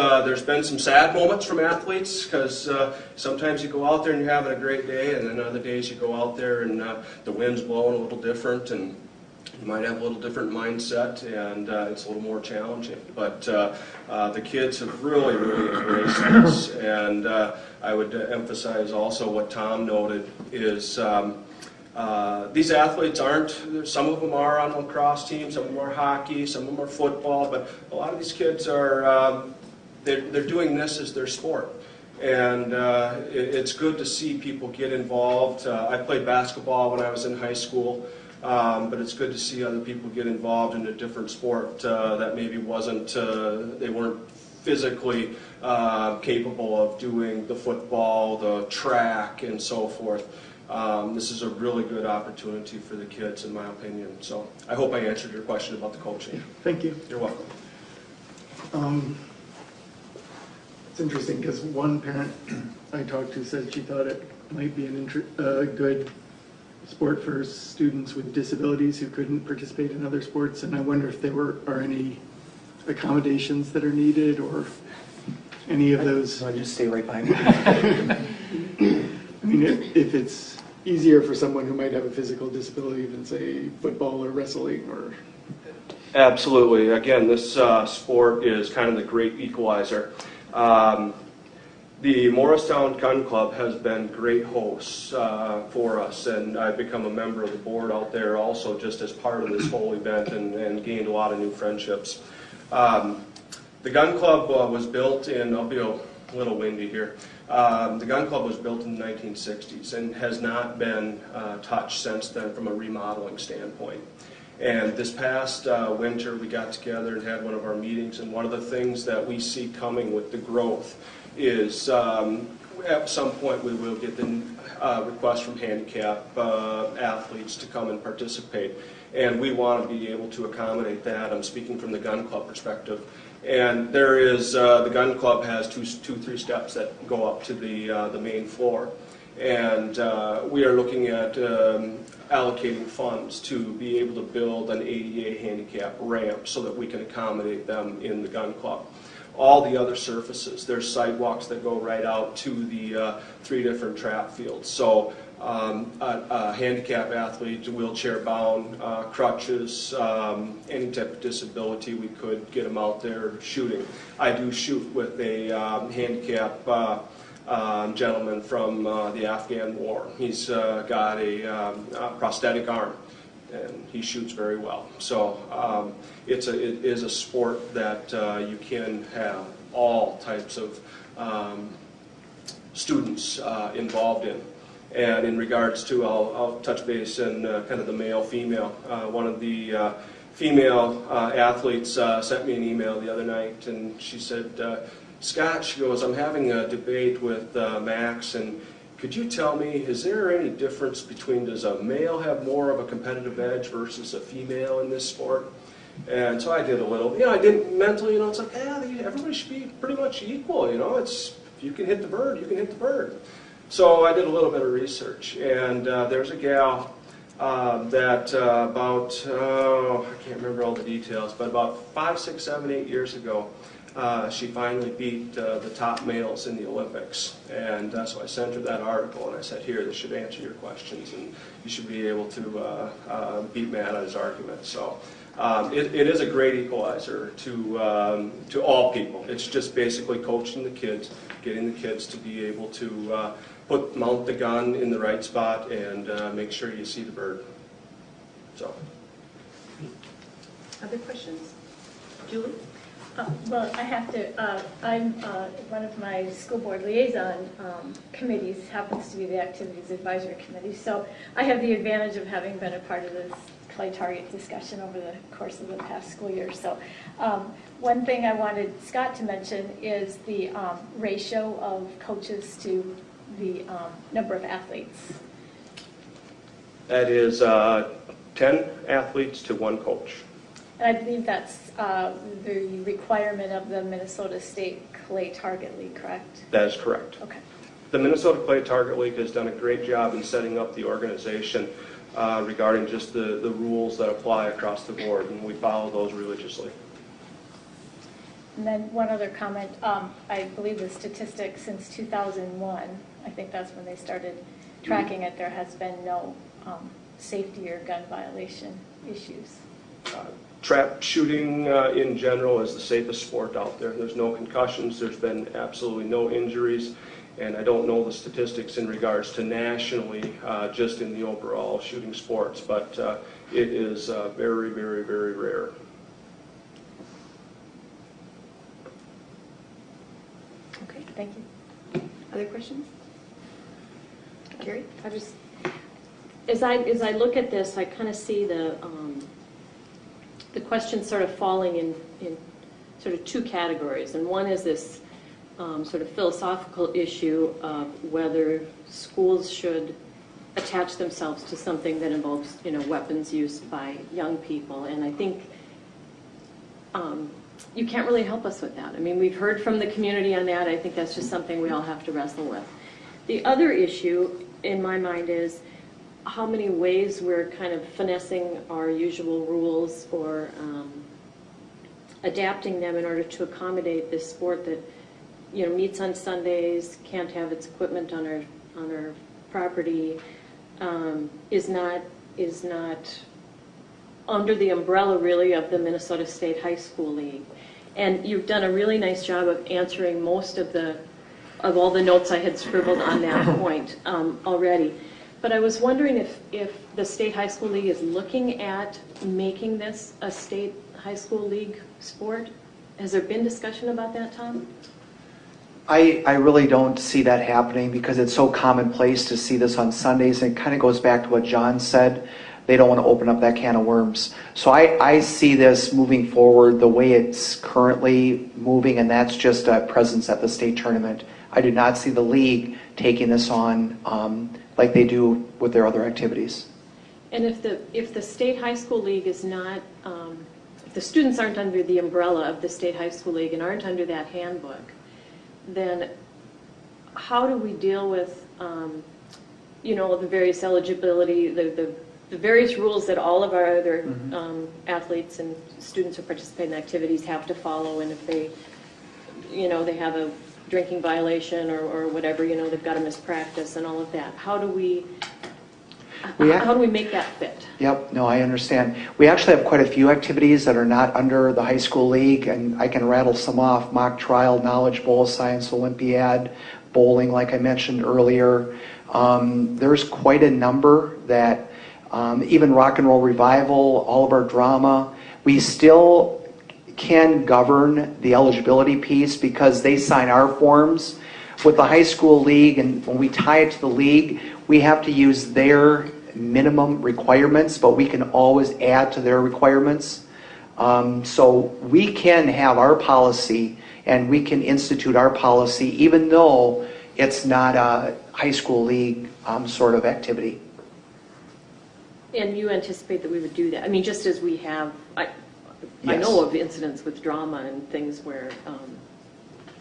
been some sad moments from athletes because sometimes you go out there and you're having a great day, and then other days you go out there and the wind's blowing a little different and you might have a little different mindset, and it's a little more challenging. But the kids have really, really embraced this. And I would emphasize also what Tom noted is these athletes aren't, some of them are on lacrosse teams, some of them are hockey, some of them are football, but a lot of these kids are, they're doing this as their sport. And it's good to see people get involved. I played basketball when I was in high school. But it's good to see other people get involved in a different sport that maybe wasn't, they weren't physically capable of doing the football, the track, and so forth. This is a really good opportunity for the kids, in my opinion. So I hope I answered your question about the coaching. Thank you. You're welcome. It's interesting because one parent I talked to said she thought it might be a good sport for students with disabilities who couldn't participate in other sports, and I wonder if there are any accommodations that are needed or any of those. So I just stay right behind you. I mean, if it's easier for someone who might have a physical disability than, say, football or wrestling or... Absolutely. Again, this sport is kind of the great equalizer. The Morristown Gun Club has been great hosts for us, and I've become a member of the board out there also just as part of this whole event and gained a lot of new friendships. The Gun Club was built in, I'll be a little windy here, the Gun Club was built in the 1960s and has not been touched since then from a remodeling standpoint. And this past winter, we got together and had one of our meetings, and one of the things that we see coming with the growth is at some point we will get the requests from handicap athletes to come and participate. And we want to be able to accommodate that. I'm speaking from the gun club perspective. And there is, the gun club has three steps that go up to the main floor. And we are looking at allocating funds to be able to build an ADA handicap ramp so that we can accommodate them in the gun club. All the other surfaces, there's sidewalks that go right out to the 3 different trap fields. So a handicap athlete, wheelchair bound, crutches, any type of disability, we could get them out there shooting. I do shoot with a handicap gentleman from the Afghan war. He's got a prosthetic arm, and he shoots very well. So it is a sport that you can have all types of students involved in. And in regards to, I'll touch base in kind of the male-female. One of the female athletes sent me an email the other night, and she said, Scott, she goes, I'm having a debate with Max, and could you tell me, is there any difference between, does a male have more of a competitive edge versus a female in this sport? And so I did a little, I didn't mentally, it's like, everybody should be pretty much equal, it's, if you can hit the bird, you can hit the bird. So I did a little bit of research, and there's a gal that about, I can't remember all the details, but about 5, 6, 7, 8 years ago, she finally beat the top males in the Olympics. And so I sent her that article, and I said, here, this should answer your questions, and you should be able to beat Matt on his argument. So it is a great equalizer to all people. It's just basically coaching the kids, getting the kids to be able to mount the gun in the right spot and make sure you see the bird. So. Other questions? Julie? Well, I have to, I'm, one of my school board liaison committees happens to be the Activities Advisory Committee, so I have the advantage of having been a part of this clay target discussion over the course of the past school year. So one thing I wanted Scott to mention is the ratio of coaches to the number of athletes. That is 10 athletes to 1 coach. And I believe that's the requirement of the Minnesota State Clay Target League, correct? That is correct. Okay. The Minnesota Clay Target League has done a great job in setting up the organization regarding just the rules that apply across the board, and we follow those religiously. And then one other comment, I believe the statistics since 2001, I think that's when they started tracking it, there has been no safety or gun violation issues. Trap shooting in general is the safest sport out there. There's no concussions, there's been absolutely no injuries, and I don't know the statistics in regards to nationally, just in the overall shooting sports, but it is very, very, very rare. Okay, thank you. Other questions? Carrie? I just, as I look at this, I kind of see the questions sort of falling in sort of 2 categories. And one is this sort of philosophical issue of whether schools should attach themselves to something that involves, weapons use by young people. And I think you can't really help us with that. I mean, we've heard from the community on that. I think that's just something we all have to wrestle with. The other issue in my mind is how many ways we're kind of finessing our usual rules or adapting them in order to accommodate this sport that, meets on Sundays, can't have its equipment on our property, is not under the umbrella really of the Minnesota State High School League. And you've done a really nice job of answering most of all the notes I had scribbled on that point already. But I was wondering if the State High School League is looking at making this a state high school league sport. Has there been discussion about that, Tom? I really don't see that happening because it's so commonplace to see this on Sundays, and it kind of goes back to what John said. they don't want to open up that can of worms. So I see this moving forward the way it's currently moving, and that's just a presence at the state tournament. I do not see the league taking this on like they do with their other activities. And if the state high school league is not, if the students aren't under the umbrella of the state high school league and aren't under that handbook, then how do we deal with, the various eligibility, the various rules that all of our other athletes and students who participate in activities have to follow, and if they, they have a drinking violation or whatever, they've got to miss practice and all of that. How do we make that fit? Yep, no, I understand. We actually have quite a few activities that are not under the high school league, and I can rattle some off: mock trial, knowledge bowl, science olympiad, bowling, like I mentioned earlier. There's quite a number that, even rock and roll revival, all of our drama, we still can govern the eligibility piece because they sign our forms. With the high school league, and when we tie it to the league, we have to use their minimum requirements, but we can always add to their requirements. So we can have our policy and we can institute our policy even though it's not a high school league sort of activity. And you anticipate that we would do that? I mean, just as we have, I Yes. know of incidents with drama and things where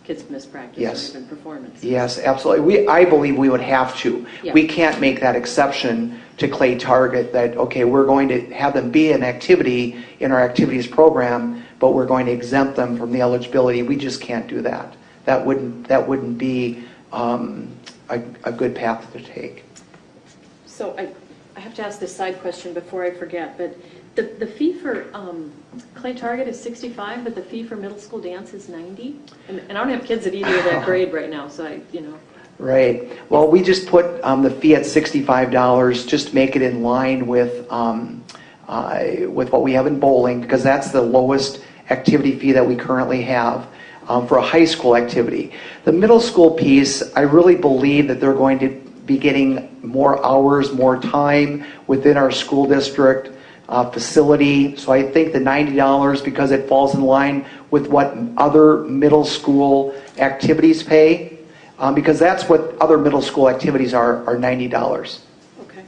kids miss practice Yes. or even performance. Yes, absolutely. I believe we would have to. Yeah. We can't make that exception to Clay Target that, okay, we're going to have them be an activity in our activities program, but we're going to exempt them from the eligibility. We just can't do that. That wouldn't be a good path to take. So I have to ask this side question before I forget, but the fee for Clay Target is $65, but the fee for middle school dance is $90? And I don't have kids at either of that grade right now, so Right. Well, we just put the fee at $65 just to make it in line with what we have in bowling, because that's the lowest activity fee that we currently have for a high school activity. The middle school piece, I really believe that they're going to be getting more hours, more time within our school district facility. So I think the $90, because it falls in line with what other middle school activities pay, because that's what other middle school activities are $90. okay.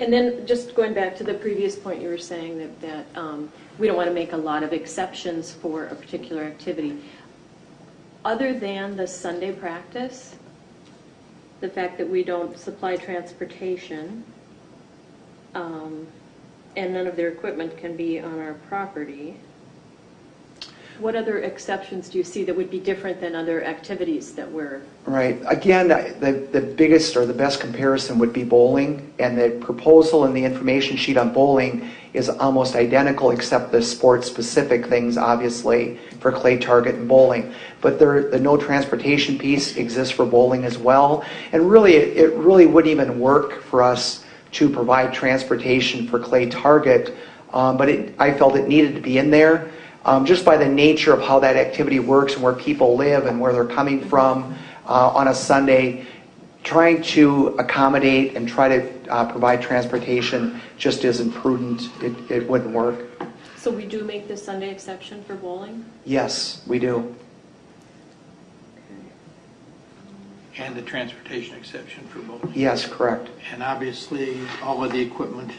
And then just going back to the previous point, you were saying that we don't want to make a lot of exceptions for a particular activity. Other than the Sunday practice, the fact that we don't supply transportation, and none of their equipment can be on our property, what other exceptions do you see that would be different than other activities that we're... Right. Again, the biggest or the best comparison would be bowling, and the proposal in the information sheet on bowling is almost identical except the sport-specific things, obviously, for Clay Target and bowling. But the no transportation piece exists for bowling as well. And really, it really wouldn't even work for us to provide transportation for Clay Target, but I felt it needed to be in there. Just by the nature of how that activity works and where people live and where they're coming from on a Sunday, trying to accommodate and try to provide transportation just isn't prudent. It wouldn't work. So we do make this Sunday exception for bowling? Yes, we do. And the transportation exception for bowling. Yes, correct. And obviously, all of the equipment,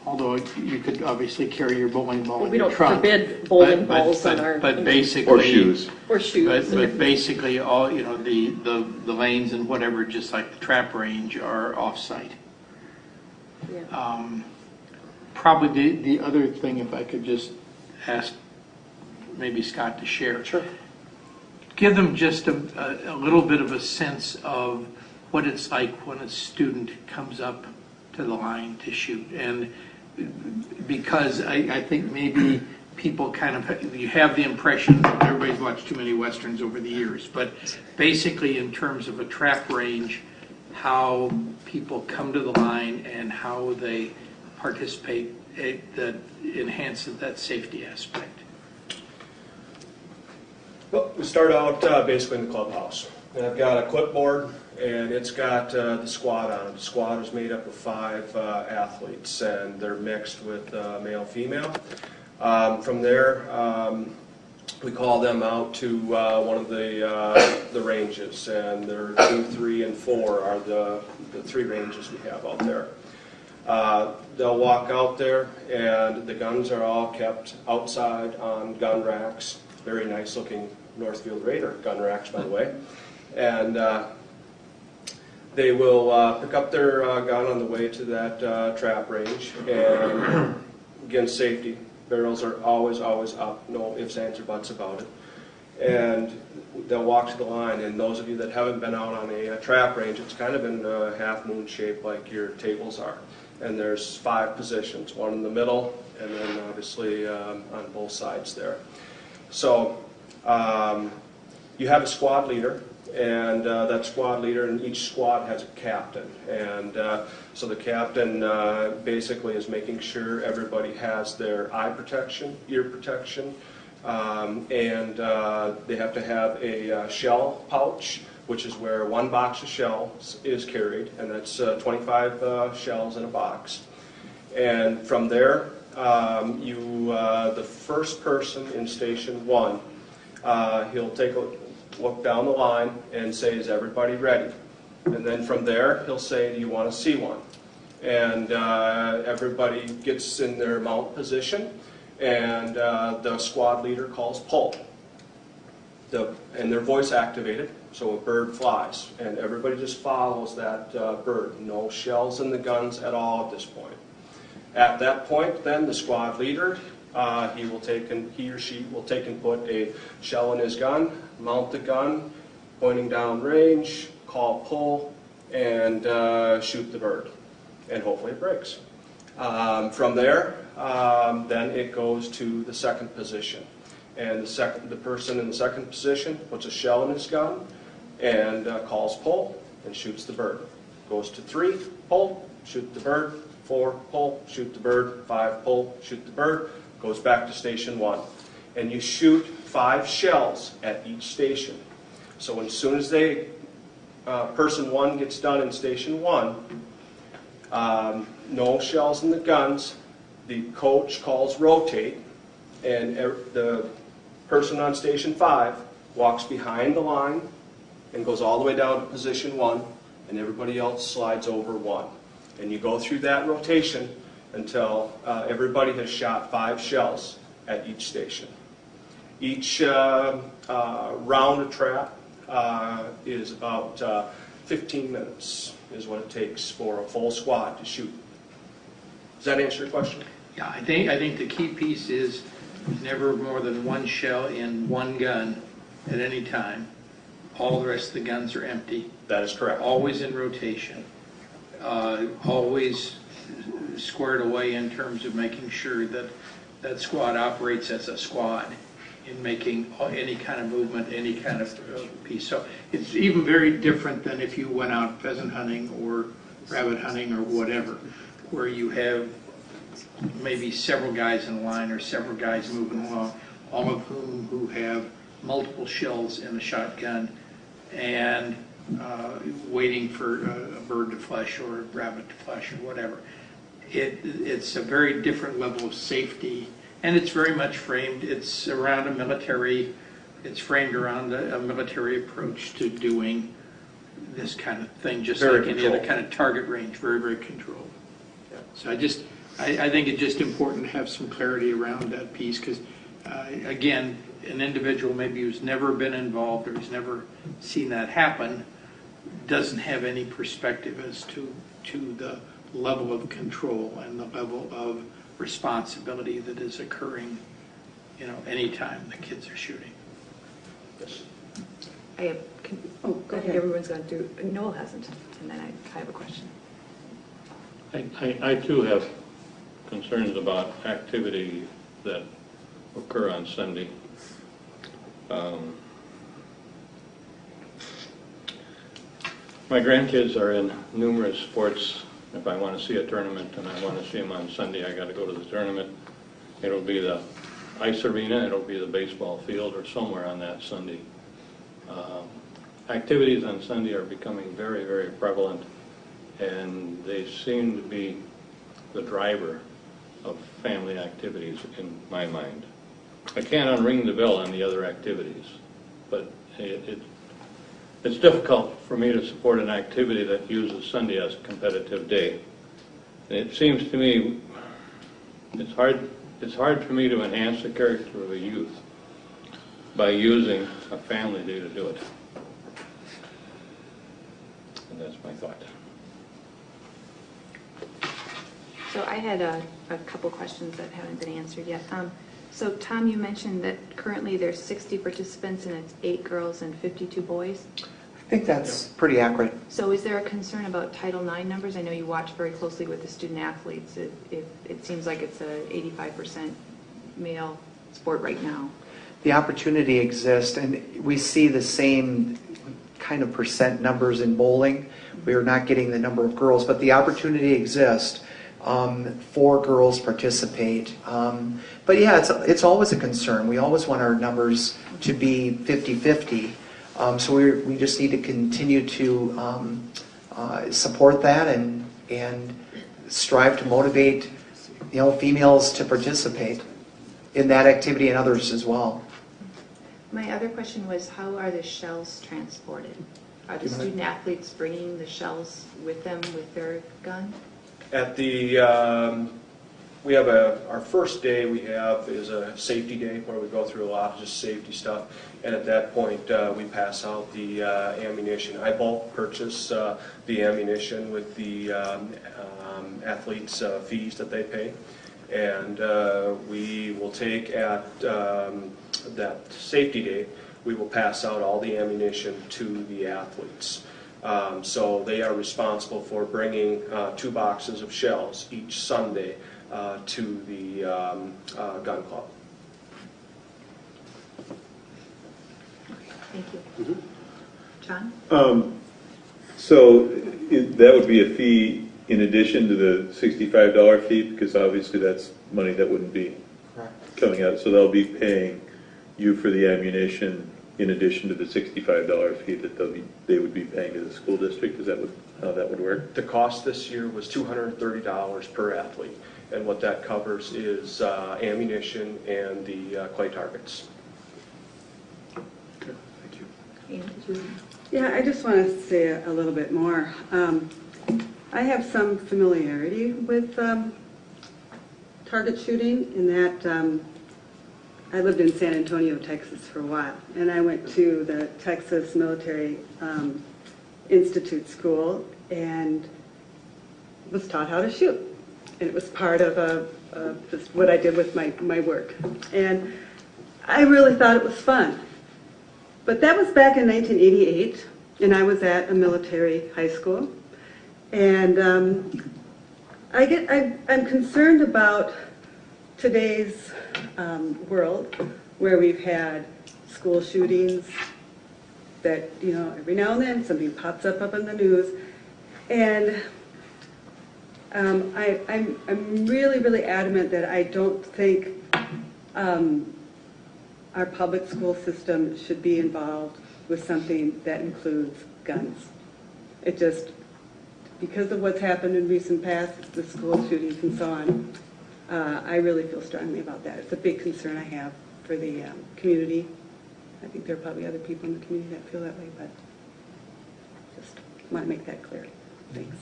although you could obviously carry your bowling ball Well, in we your don't trunk. forbid bowling balls on our... But basically... Or shoes. Or shoes. But basically, all, the lanes and whatever, just like the trap range, are off-site. Yeah. Probably the other thing, if I could just ask maybe Scott to share. Sure. Give them just a little bit of a sense of what it's like when a student comes up to the line to shoot. And because I think maybe people kind of, you have the impression, everybody's watched too many Westerns over the years, but basically in terms of a trap range, how people come to the line and how they participate, that enhances that safety aspect. Well, we start out basically in the clubhouse. And I've got a clipboard, and it's got the squad on it. The squad is made up of 5 athletes, and they're mixed with male, female. From there, we call them out to one of the ranges, and there are 2, 3, and 4 are the 3 ranges we have out there. They'll walk out there, and the guns are all kept outside on gun racks. Very nice looking Northfield Raider gun racks, by the way. And they will pick up their gun on the way to that trap range, and against safety. Barrels are always up, no ifs, ands, or buts about it. And they'll walk to the line, and those of you that haven't been out on a trap range, it's kind of in a half-moon shape like your tables are. And there's 5 positions, one in the middle, and then obviously on both sides there. So you have a squad leader, and that squad leader, and each squad has a captain. And so the captain basically is making sure everybody has their eye protection, ear protection, and they have to have a shell pouch, which is where 1 box of shells is carried, and that's 25 shells in a box. And from there, the first person in station 1, he'll take a look down the line and say, is everybody ready? And then from there, he'll say, do you want to see one? And everybody gets in their mount position, and the squad leader calls pull. And they're voice activated, so a bird flies. And everybody just follows that bird. No shells in the guns at all at this point. At that point, then, the squad leader, he or she will take and put a shell in his gun, mount the gun, pointing down range, call pull, and shoot the bird. And hopefully it breaks. From there, then it goes to the second position. And the person in the second position puts a shell in his gun and calls pull and shoots the bird. Goes to 3, pull, shoot the bird, 4, pull, shoot the bird, 5, pull, shoot the bird, goes back to station 1. And you shoot 5 shells at each station. So as soon as person 1 gets done in station 1, no shells in the guns, the coach calls rotate, and the person on station 5 walks behind the line and goes all the way down to position 1, and everybody else slides over 1. And you go through that rotation until everybody has shot 5 shells at each station. Each round of trap is about 15 minutes is what it takes for a full squad to shoot. Does that answer your question? Yeah, I think the key piece is never more than 1 shell in 1 gun at any time. All the rest of the guns are empty. That is correct. Always in rotation. Always squared away in terms of making sure that that squad operates as a squad in making any kind of movement, any kind of piece. So it's even very different than if you went out pheasant hunting or rabbit hunting or whatever, where you have maybe several guys in line or several guys moving along, all of whom who have multiple shells in a shotgun and waiting for a bird to flush or a rabbit to flush or whatever. It's a very different level of safety, and it's very much framed. It's around a military. It's framed around a military approach to doing this kind of thing, just Very like any other kind of target range. Very, very controlled. Yeah. So I think it's just important to have some clarity around that piece because, again, an individual maybe who's never been involved or who's never seen that happen doesn't have any perspective as to the level of control and the level of responsibility that is occurring, anytime the kids are shooting. Yes. I have, go I think ahead. everyone's going to do, Noel hasn't, and then I have a question. I too have concerns about activity that occur on Sunday. My grandkids are in numerous sports. If I want to see a tournament and I want to see them on Sunday, I got to go to the tournament. It'll be the ice arena, it'll be the baseball field or somewhere on that Sunday. Activities on Sunday are becoming very, very prevalent, and they seem to be the driver of family activities in my mind. I can't unring the bell on the other activities, but it's difficult for me to support an activity that uses Sunday as a competitive day. And it seems to me it's hard for me to enhance the character of a youth by using a family day to do it. And that's my thought. So I had a couple questions that haven't been answered yet. So Tom, you mentioned that currently there's 60 participants and it's 8 girls and 52 boys. I think that's pretty accurate. So is there a concern about Title IX numbers? I know you watch very closely with the student athletes. It seems like it's a 85% male sport right now. The opportunity exists, and we see the same kind of percent numbers in bowling. We are not getting the number of girls, but the opportunity exists. 4 girls participate. But yeah, it's always a concern. We always want our numbers to be 50-50. So we just need to continue to support that and strive to motivate, females to participate in that activity and others as well. My other question was, how are the shells transported? Are the student athletes bringing the shells with them with their gun? At the, we have our first day we have is a safety day where we go through a lot of just safety stuff. And at that point, we pass out the ammunition. I bulk purchase the ammunition with the athletes' fees that they pay. And we will take at that safety day, we will pass out all the ammunition to the athletes. So they are responsible for bringing 2 boxes of shells each Sunday to the gun club. Thank you. John? So that would be a fee in addition to the $65 fee, because obviously that's money that wouldn't be coming out. So they'll be paying you for the ammunition in addition to the $65 fee that they would be paying to the school district. Is that how that would work? The cost this year was $230 per athlete, and what that covers is ammunition and the clay targets. Okay, thank you. Yeah, I just want to say a little bit more. I have some familiarity with target shooting in that I lived in San Antonio, Texas for a while, and I went to the Texas Military Institute School and was taught how to shoot. And it was part of just what I did with my work. And I really thought it was fun. But that was back in 1988, and I was at a military high school. And I'm concerned about today's world, where we've had school shootings that, every now and then something pops up in the news. And I'm really, really adamant that I don't think our public school system should be involved with something that includes guns. It just, because of what's happened in recent past, the school shootings and so on, I really feel strongly about that. It's a big concern I have for the community. I think there are probably other people in the community that feel that way, but just want to make that clear. Thanks.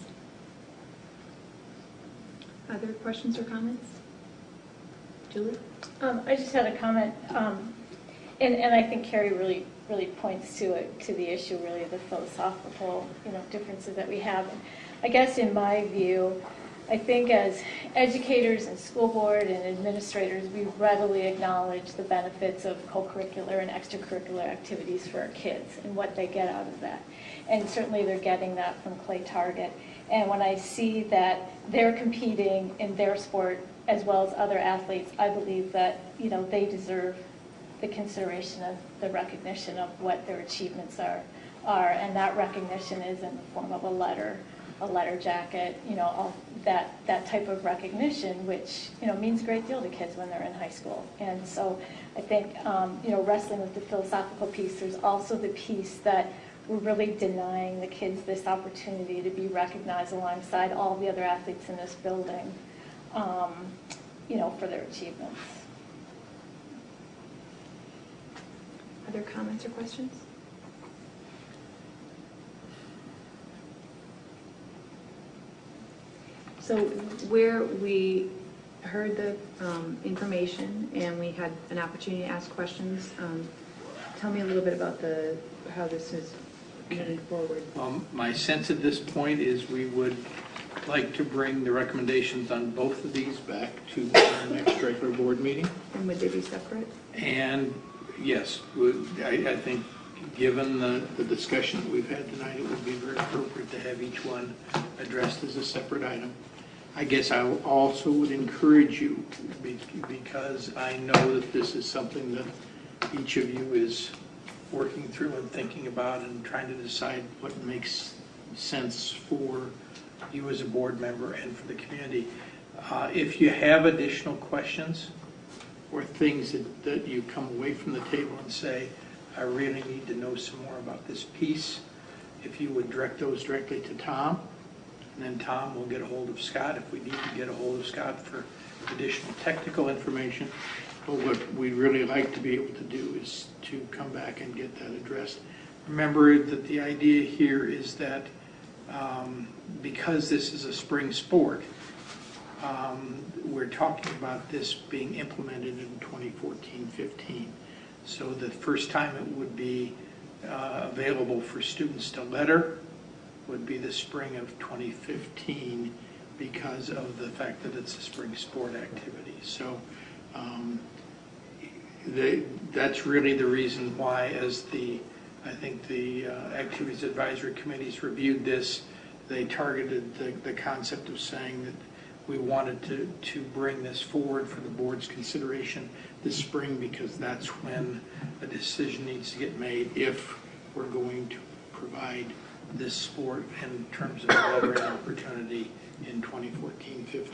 Other questions or comments? Julie? I just had a comment, and I think Carrie really points to the issue, really, the philosophical, differences that we have. I guess in my view, I think as educators and school board and administrators, we readily acknowledge the benefits of co-curricular and extracurricular activities for our kids and what they get out of that. And certainly they're getting that from Clay Target. And when I see that they're competing in their sport as well as other athletes, I believe that, they deserve the consideration of the recognition of what their achievements are. And that recognition is in the form of a letter a letter jacket, all that type of recognition, which, means a great deal to kids when they're in high school. And so I think, wrestling with the philosophical piece, there's also the piece that we're really denying the kids this opportunity to be recognized alongside all the other athletes in this building, for their achievements. Other comments or questions? So where we heard the information and we had an opportunity to ask questions, tell me a little bit about how this is moving forward. My sense at this point is we would like to bring the recommendations on both of these back to our next regular board meeting. And would they be separate? And yes, I think given the discussion that we've had tonight, it would be very appropriate to have each one addressed as a separate item. I guess I also would encourage you, because I know that this is something that each of you is working through and thinking about and trying to decide what makes sense for you as a board member and for the community. If you have additional questions or things that you come away from the table and say, I really need to know some more about this piece, if you would direct those directly to Tom, and then Tom will get a hold of Scott if we need to get a hold of Scott for additional technical information. But what we'd really like to be able to do is to come back and get that addressed. Remember that the idea here is that because this is a spring sport, we're talking about this being implemented in 2014-15. So the first time it would be available for students to letter would be the spring of 2015 because of the fact that it's a spring sport activity. So that's really the reason why, as I think the Activities Advisory Committees reviewed this, they targeted the concept of saying that we wanted to bring this forward for the board's consideration this spring, because that's when a decision needs to get made if we're going to provide this sport in terms of lettering opportunity in 2014-15.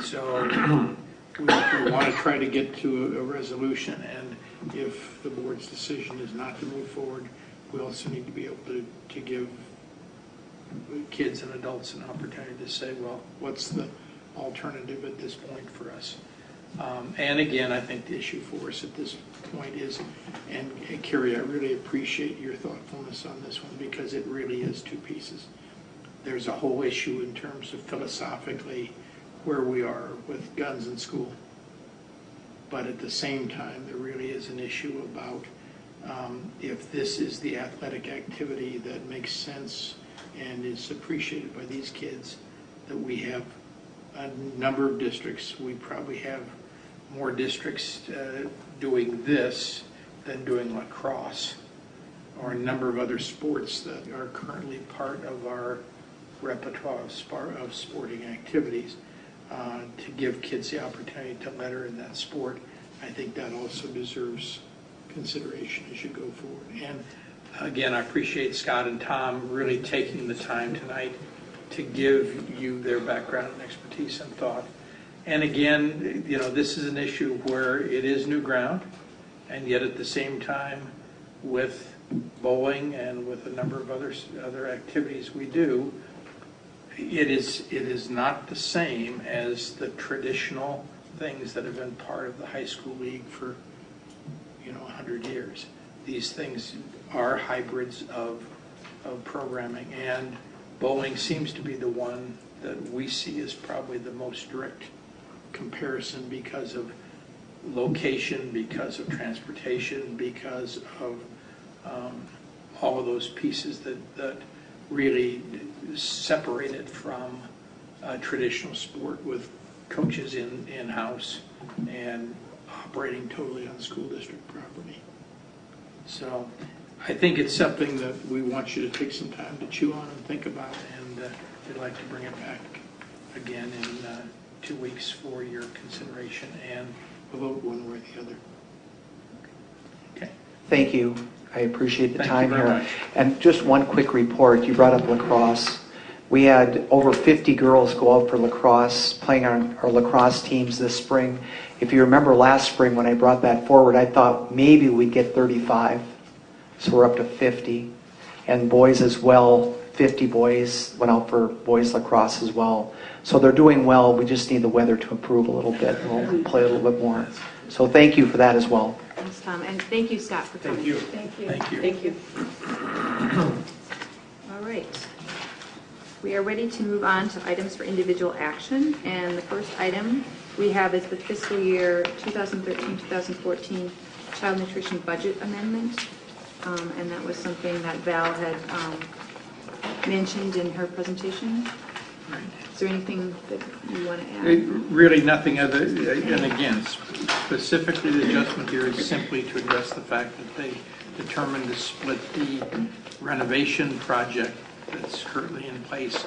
So we want to try to get to a resolution, and if the board's decision is not to move forward, we also need to be able to give kids and adults an opportunity to say, well, what's the alternative at this point for us? And again, I think the issue for us at this point is, and Carrie, I really appreciate your thoughtfulness on this one, because it really is two pieces. There's a whole issue in terms of philosophically where we are with guns in school. But at the same time, there really is an issue about if this is the athletic activity that makes sense and is appreciated by these kids, that we have a number of districts. We probably have more districts doing this than doing lacrosse, or a number of other sports that are currently part of our repertoire of sporting activities. To give kids the opportunity to letter in that sport, I think that also deserves consideration as you go forward. And again, I appreciate Scott and Tom really taking the time tonight to give you their background and expertise and thought. And again, this is an issue where it is new ground, and yet at the same time, with bowling and with a number of other activities we do, it is not the same as the traditional things that have been part of the high school league for 100 years. These things are hybrids of programming, and bowling seems to be the one that we see as probably the most direct comparison because of location, because of transportation, because of all of those pieces that really separate it from a traditional sport with coaches in-house and operating totally on school district property. So I think it's something that we want you to take some time to chew on and think about, and we'd like to bring it back again in 2 weeks for your consideration and a vote one way or the other. Okay. Thank you. I appreciate the Thank time you very here. much. And just one quick report. You brought up lacrosse. We had over 50 girls go out for lacrosse, playing on our lacrosse teams this spring. If you remember last spring when I brought that forward, I thought maybe we'd get 35. So we're up to 50. And boys as well, 50 boys went out for boys lacrosse as well. So they're doing well. We just need the weather to improve a little bit, and we'll play a little bit more. So thank you for that as well. Thanks, Tom, and thank you, Scott, for coming. Thank you. Thank you. Thank you. Thank you. All right. We are ready to move on to items for individual action, and the first item we have is the fiscal year 2013-2014 child nutrition budget amendment, and that was something that Val had mentioned in her presentation. Is there anything that you want to add? Really nothing other, and again, specifically the adjustment here is simply to address the fact that they determined to split the renovation project that's currently in place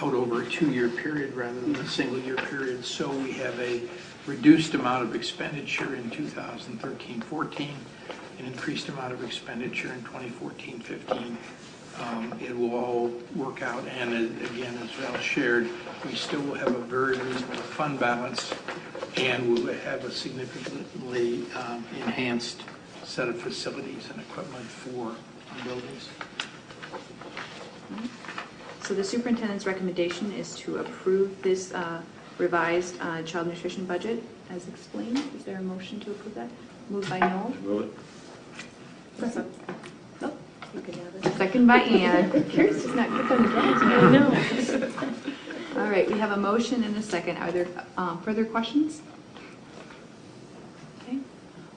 out over a 2-year period rather than a single-year period. So we have a reduced amount of expenditure in 2013-14, an increased amount of expenditure in 2014-15. It will all work out, and again, as Val shared, we still will have a very reasonable fund balance, and we will have a significantly enhanced set of facilities and equipment for our buildings. So the superintendent's recommendation is to approve this revised child nutrition budget as explained. Is there a motion to approve that? Moved by Noel. Move it. Nope. You can have it. Second by Ann. Kirsty's not quick on the draws. I know. All right, we have a motion and a second. Are there further questions? Okay.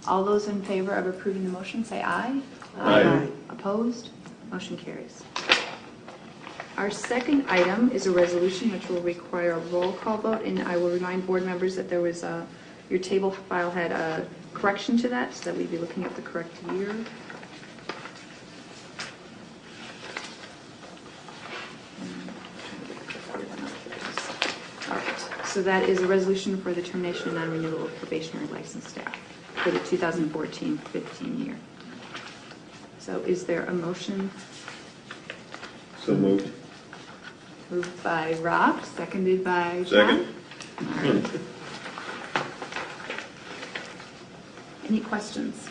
All those in favor of approving the motion, say aye. Aye. Opposed? Motion carries. Our second item is a resolution which will require a roll call vote, and I will remind board members that there was your table file had a correction to that, so that we'd be looking at the correct year. All right, so that is a resolution for the termination and non-renewal of probationary licensed staff for the 2014-15 year. So is there a motion? So moved. Moved by Rob, seconded by John. Second. Any questions?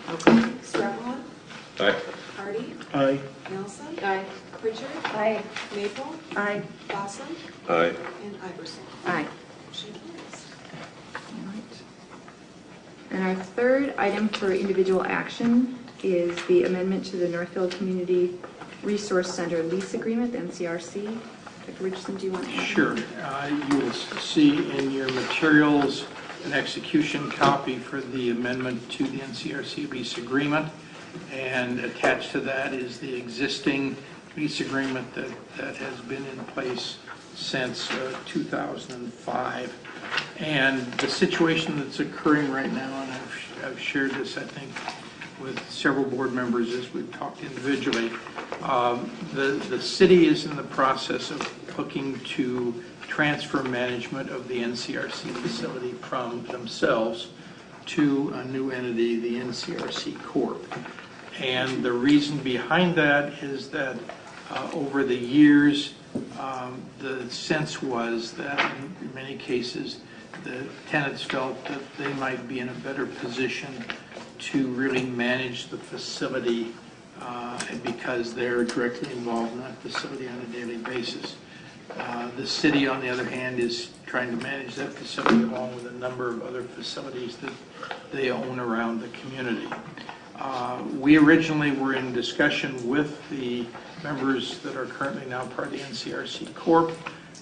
Okay. Scrabble, Aye. Hardy, Aye. Nelson, Aye. Pritchard, Aye. Maple, Aye. Blossom, Aye. and Iverson. Aye. Motion carries. All right. And our third item for individual action is the amendment to the Northfield Community Resource Center lease agreement, the NCRC. Dr. Richardson, do you want to add? Sure. You will see in your materials an execution copy for the amendment to the NCRC lease agreement, and attached to that is the existing lease agreement that has been in place since 2005. And the situation that's occurring right now, and I've shared this, I think, with several board members as we've talked individually, the city is in the process of looking to transfer management of the NCRC facility from themselves to a new entity, the NCRC Corp. And the reason behind that is that over the years, the sense was that in many cases, the tenants felt that they might be in a better position to really manage the facility because they're directly involved in that facility on a daily basis. The city, on the other hand, is trying to manage that facility along with a number of other facilities that they own around the community. We originally were in discussion with the members that are currently now part of the NCRC Corp.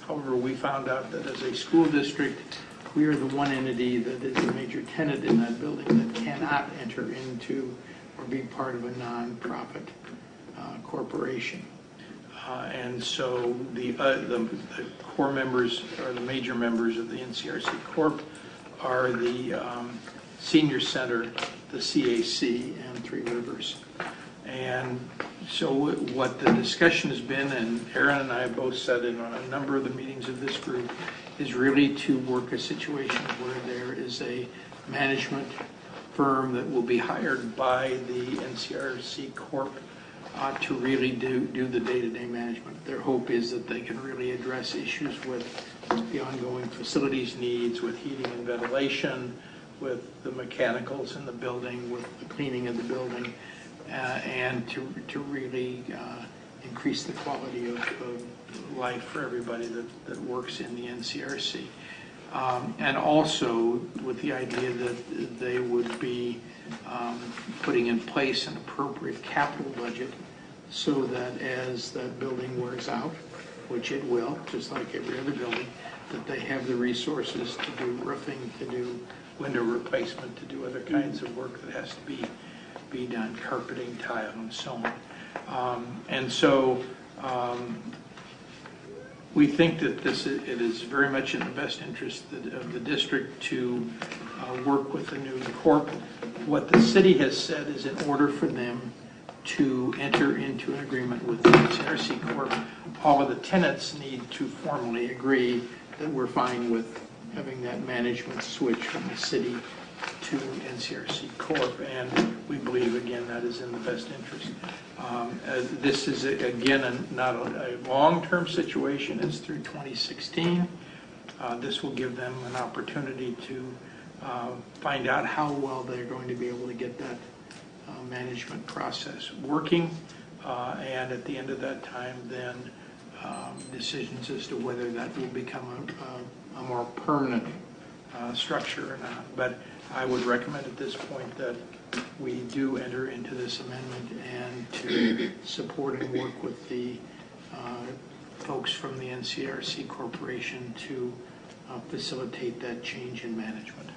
However, we found out that as a school district, we are the one entity that is a major tenant in that building that cannot enter into or be part of a nonprofit corporation. And so the core members, or the major members of the NCRC Corp, are the Senior Center, the CAC, and Three Rivers. And so what the discussion has been, and Aaron and I have both said it on a number of the meetings of this group, is really to work a situation where there is a management firm that will be hired by the NCRC Corp to really do the day-to-day management. Their hope is that they can really address issues with the ongoing facilities needs, with heating and ventilation, with the mechanicals in the building, with the cleaning of the building, and to really increase the quality of life for everybody that works in the NCRC. And also with the idea that they would be putting in place an appropriate capital budget so that as that building wears out, which it will, just like every other building, that they have the resources to do roofing, to do window replacement, to do other kinds of work that has to be done, carpeting, tile, and so on. And so we think that it is very much in the best interest of the district to work with the new corp. What the city has said is in order for them to enter into an agreement with the NCRC Corp, all of the tenants need to formally agree that we're fine with having that management switch from the city to NCRC Corp, and we believe, again, that is in the best interest. This is, again, not a long-term situation. It's through 2016. This will give them an opportunity to find out how well they're going to be able to get that management process working, and at the end of that time, then decisions as to whether that will become a more permanent structure or not. But I would recommend at this point that we do enter into this amendment and to support and work with the folks from the NCRC Corporation to facilitate that change in management.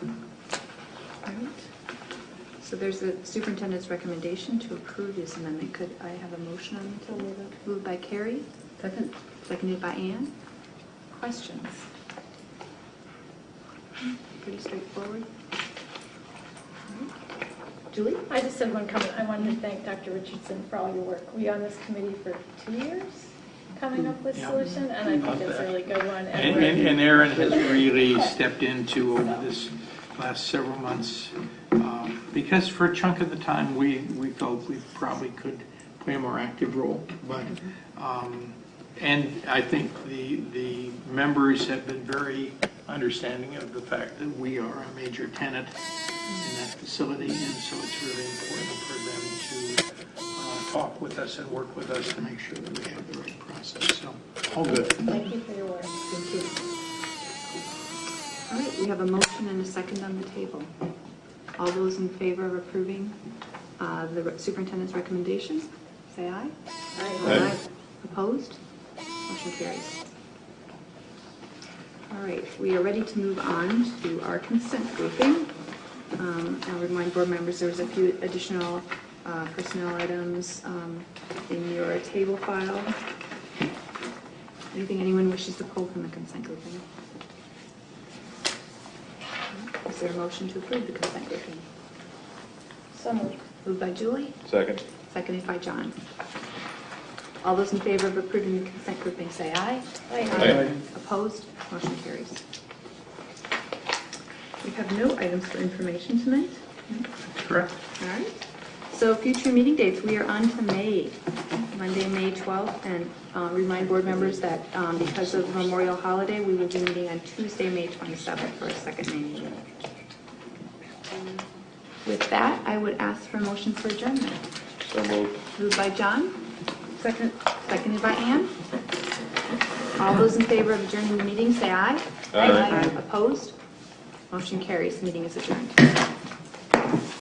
All right. So there's a superintendent's recommendation to approve this amendment. Could I have a motion on the table? Moved by Carrie. Second. Seconded by Ann. Questions? Pretty straightforward. Julie? I just had one comment. I wanted to thank Dr. Richardson for all your work. We on this committee for 2 years coming up with solution, and I think it's a really good one. And Aaron has really stepped into over this last several months, because for a chunk of the time we felt we probably could play a more active role, but and I think the members have been very understanding of the fact that we are a major tenant in that facility, and so it's really important for them to talk with us and work with us to make sure that we have the right process. So all good. Thank you for your work. Thank you. All right, we have a motion and a second on the table. All those in favor of approving the superintendent's recommendation, say aye. Aye. Opposed? Motion carries. All right, we are ready to move on to our consent grouping. I'll remind board members there was a few additional personnel items in your table file. Anything anyone wishes to pull from the consent grouping? Is there a motion to approve the consent grouping? So moved. Moved by Julie, Second. seconded by John. All those in favor of approving the consent grouping say aye. Aye. Opposed? Motion carries. We have no items for information tonight. Correct. All right. So future meeting dates, we are on to Monday, May 12th, and remind board members that because of Memorial Holiday, we will be meeting on Tuesday, May 27th for a second May meeting. With that, I would ask for a motion for adjournment. So moved. Moved by John. Second. Seconded by Ann. All those in favor of adjourning the meeting, say aye. Aye. Opposed? Motion carries. Meeting is adjourned.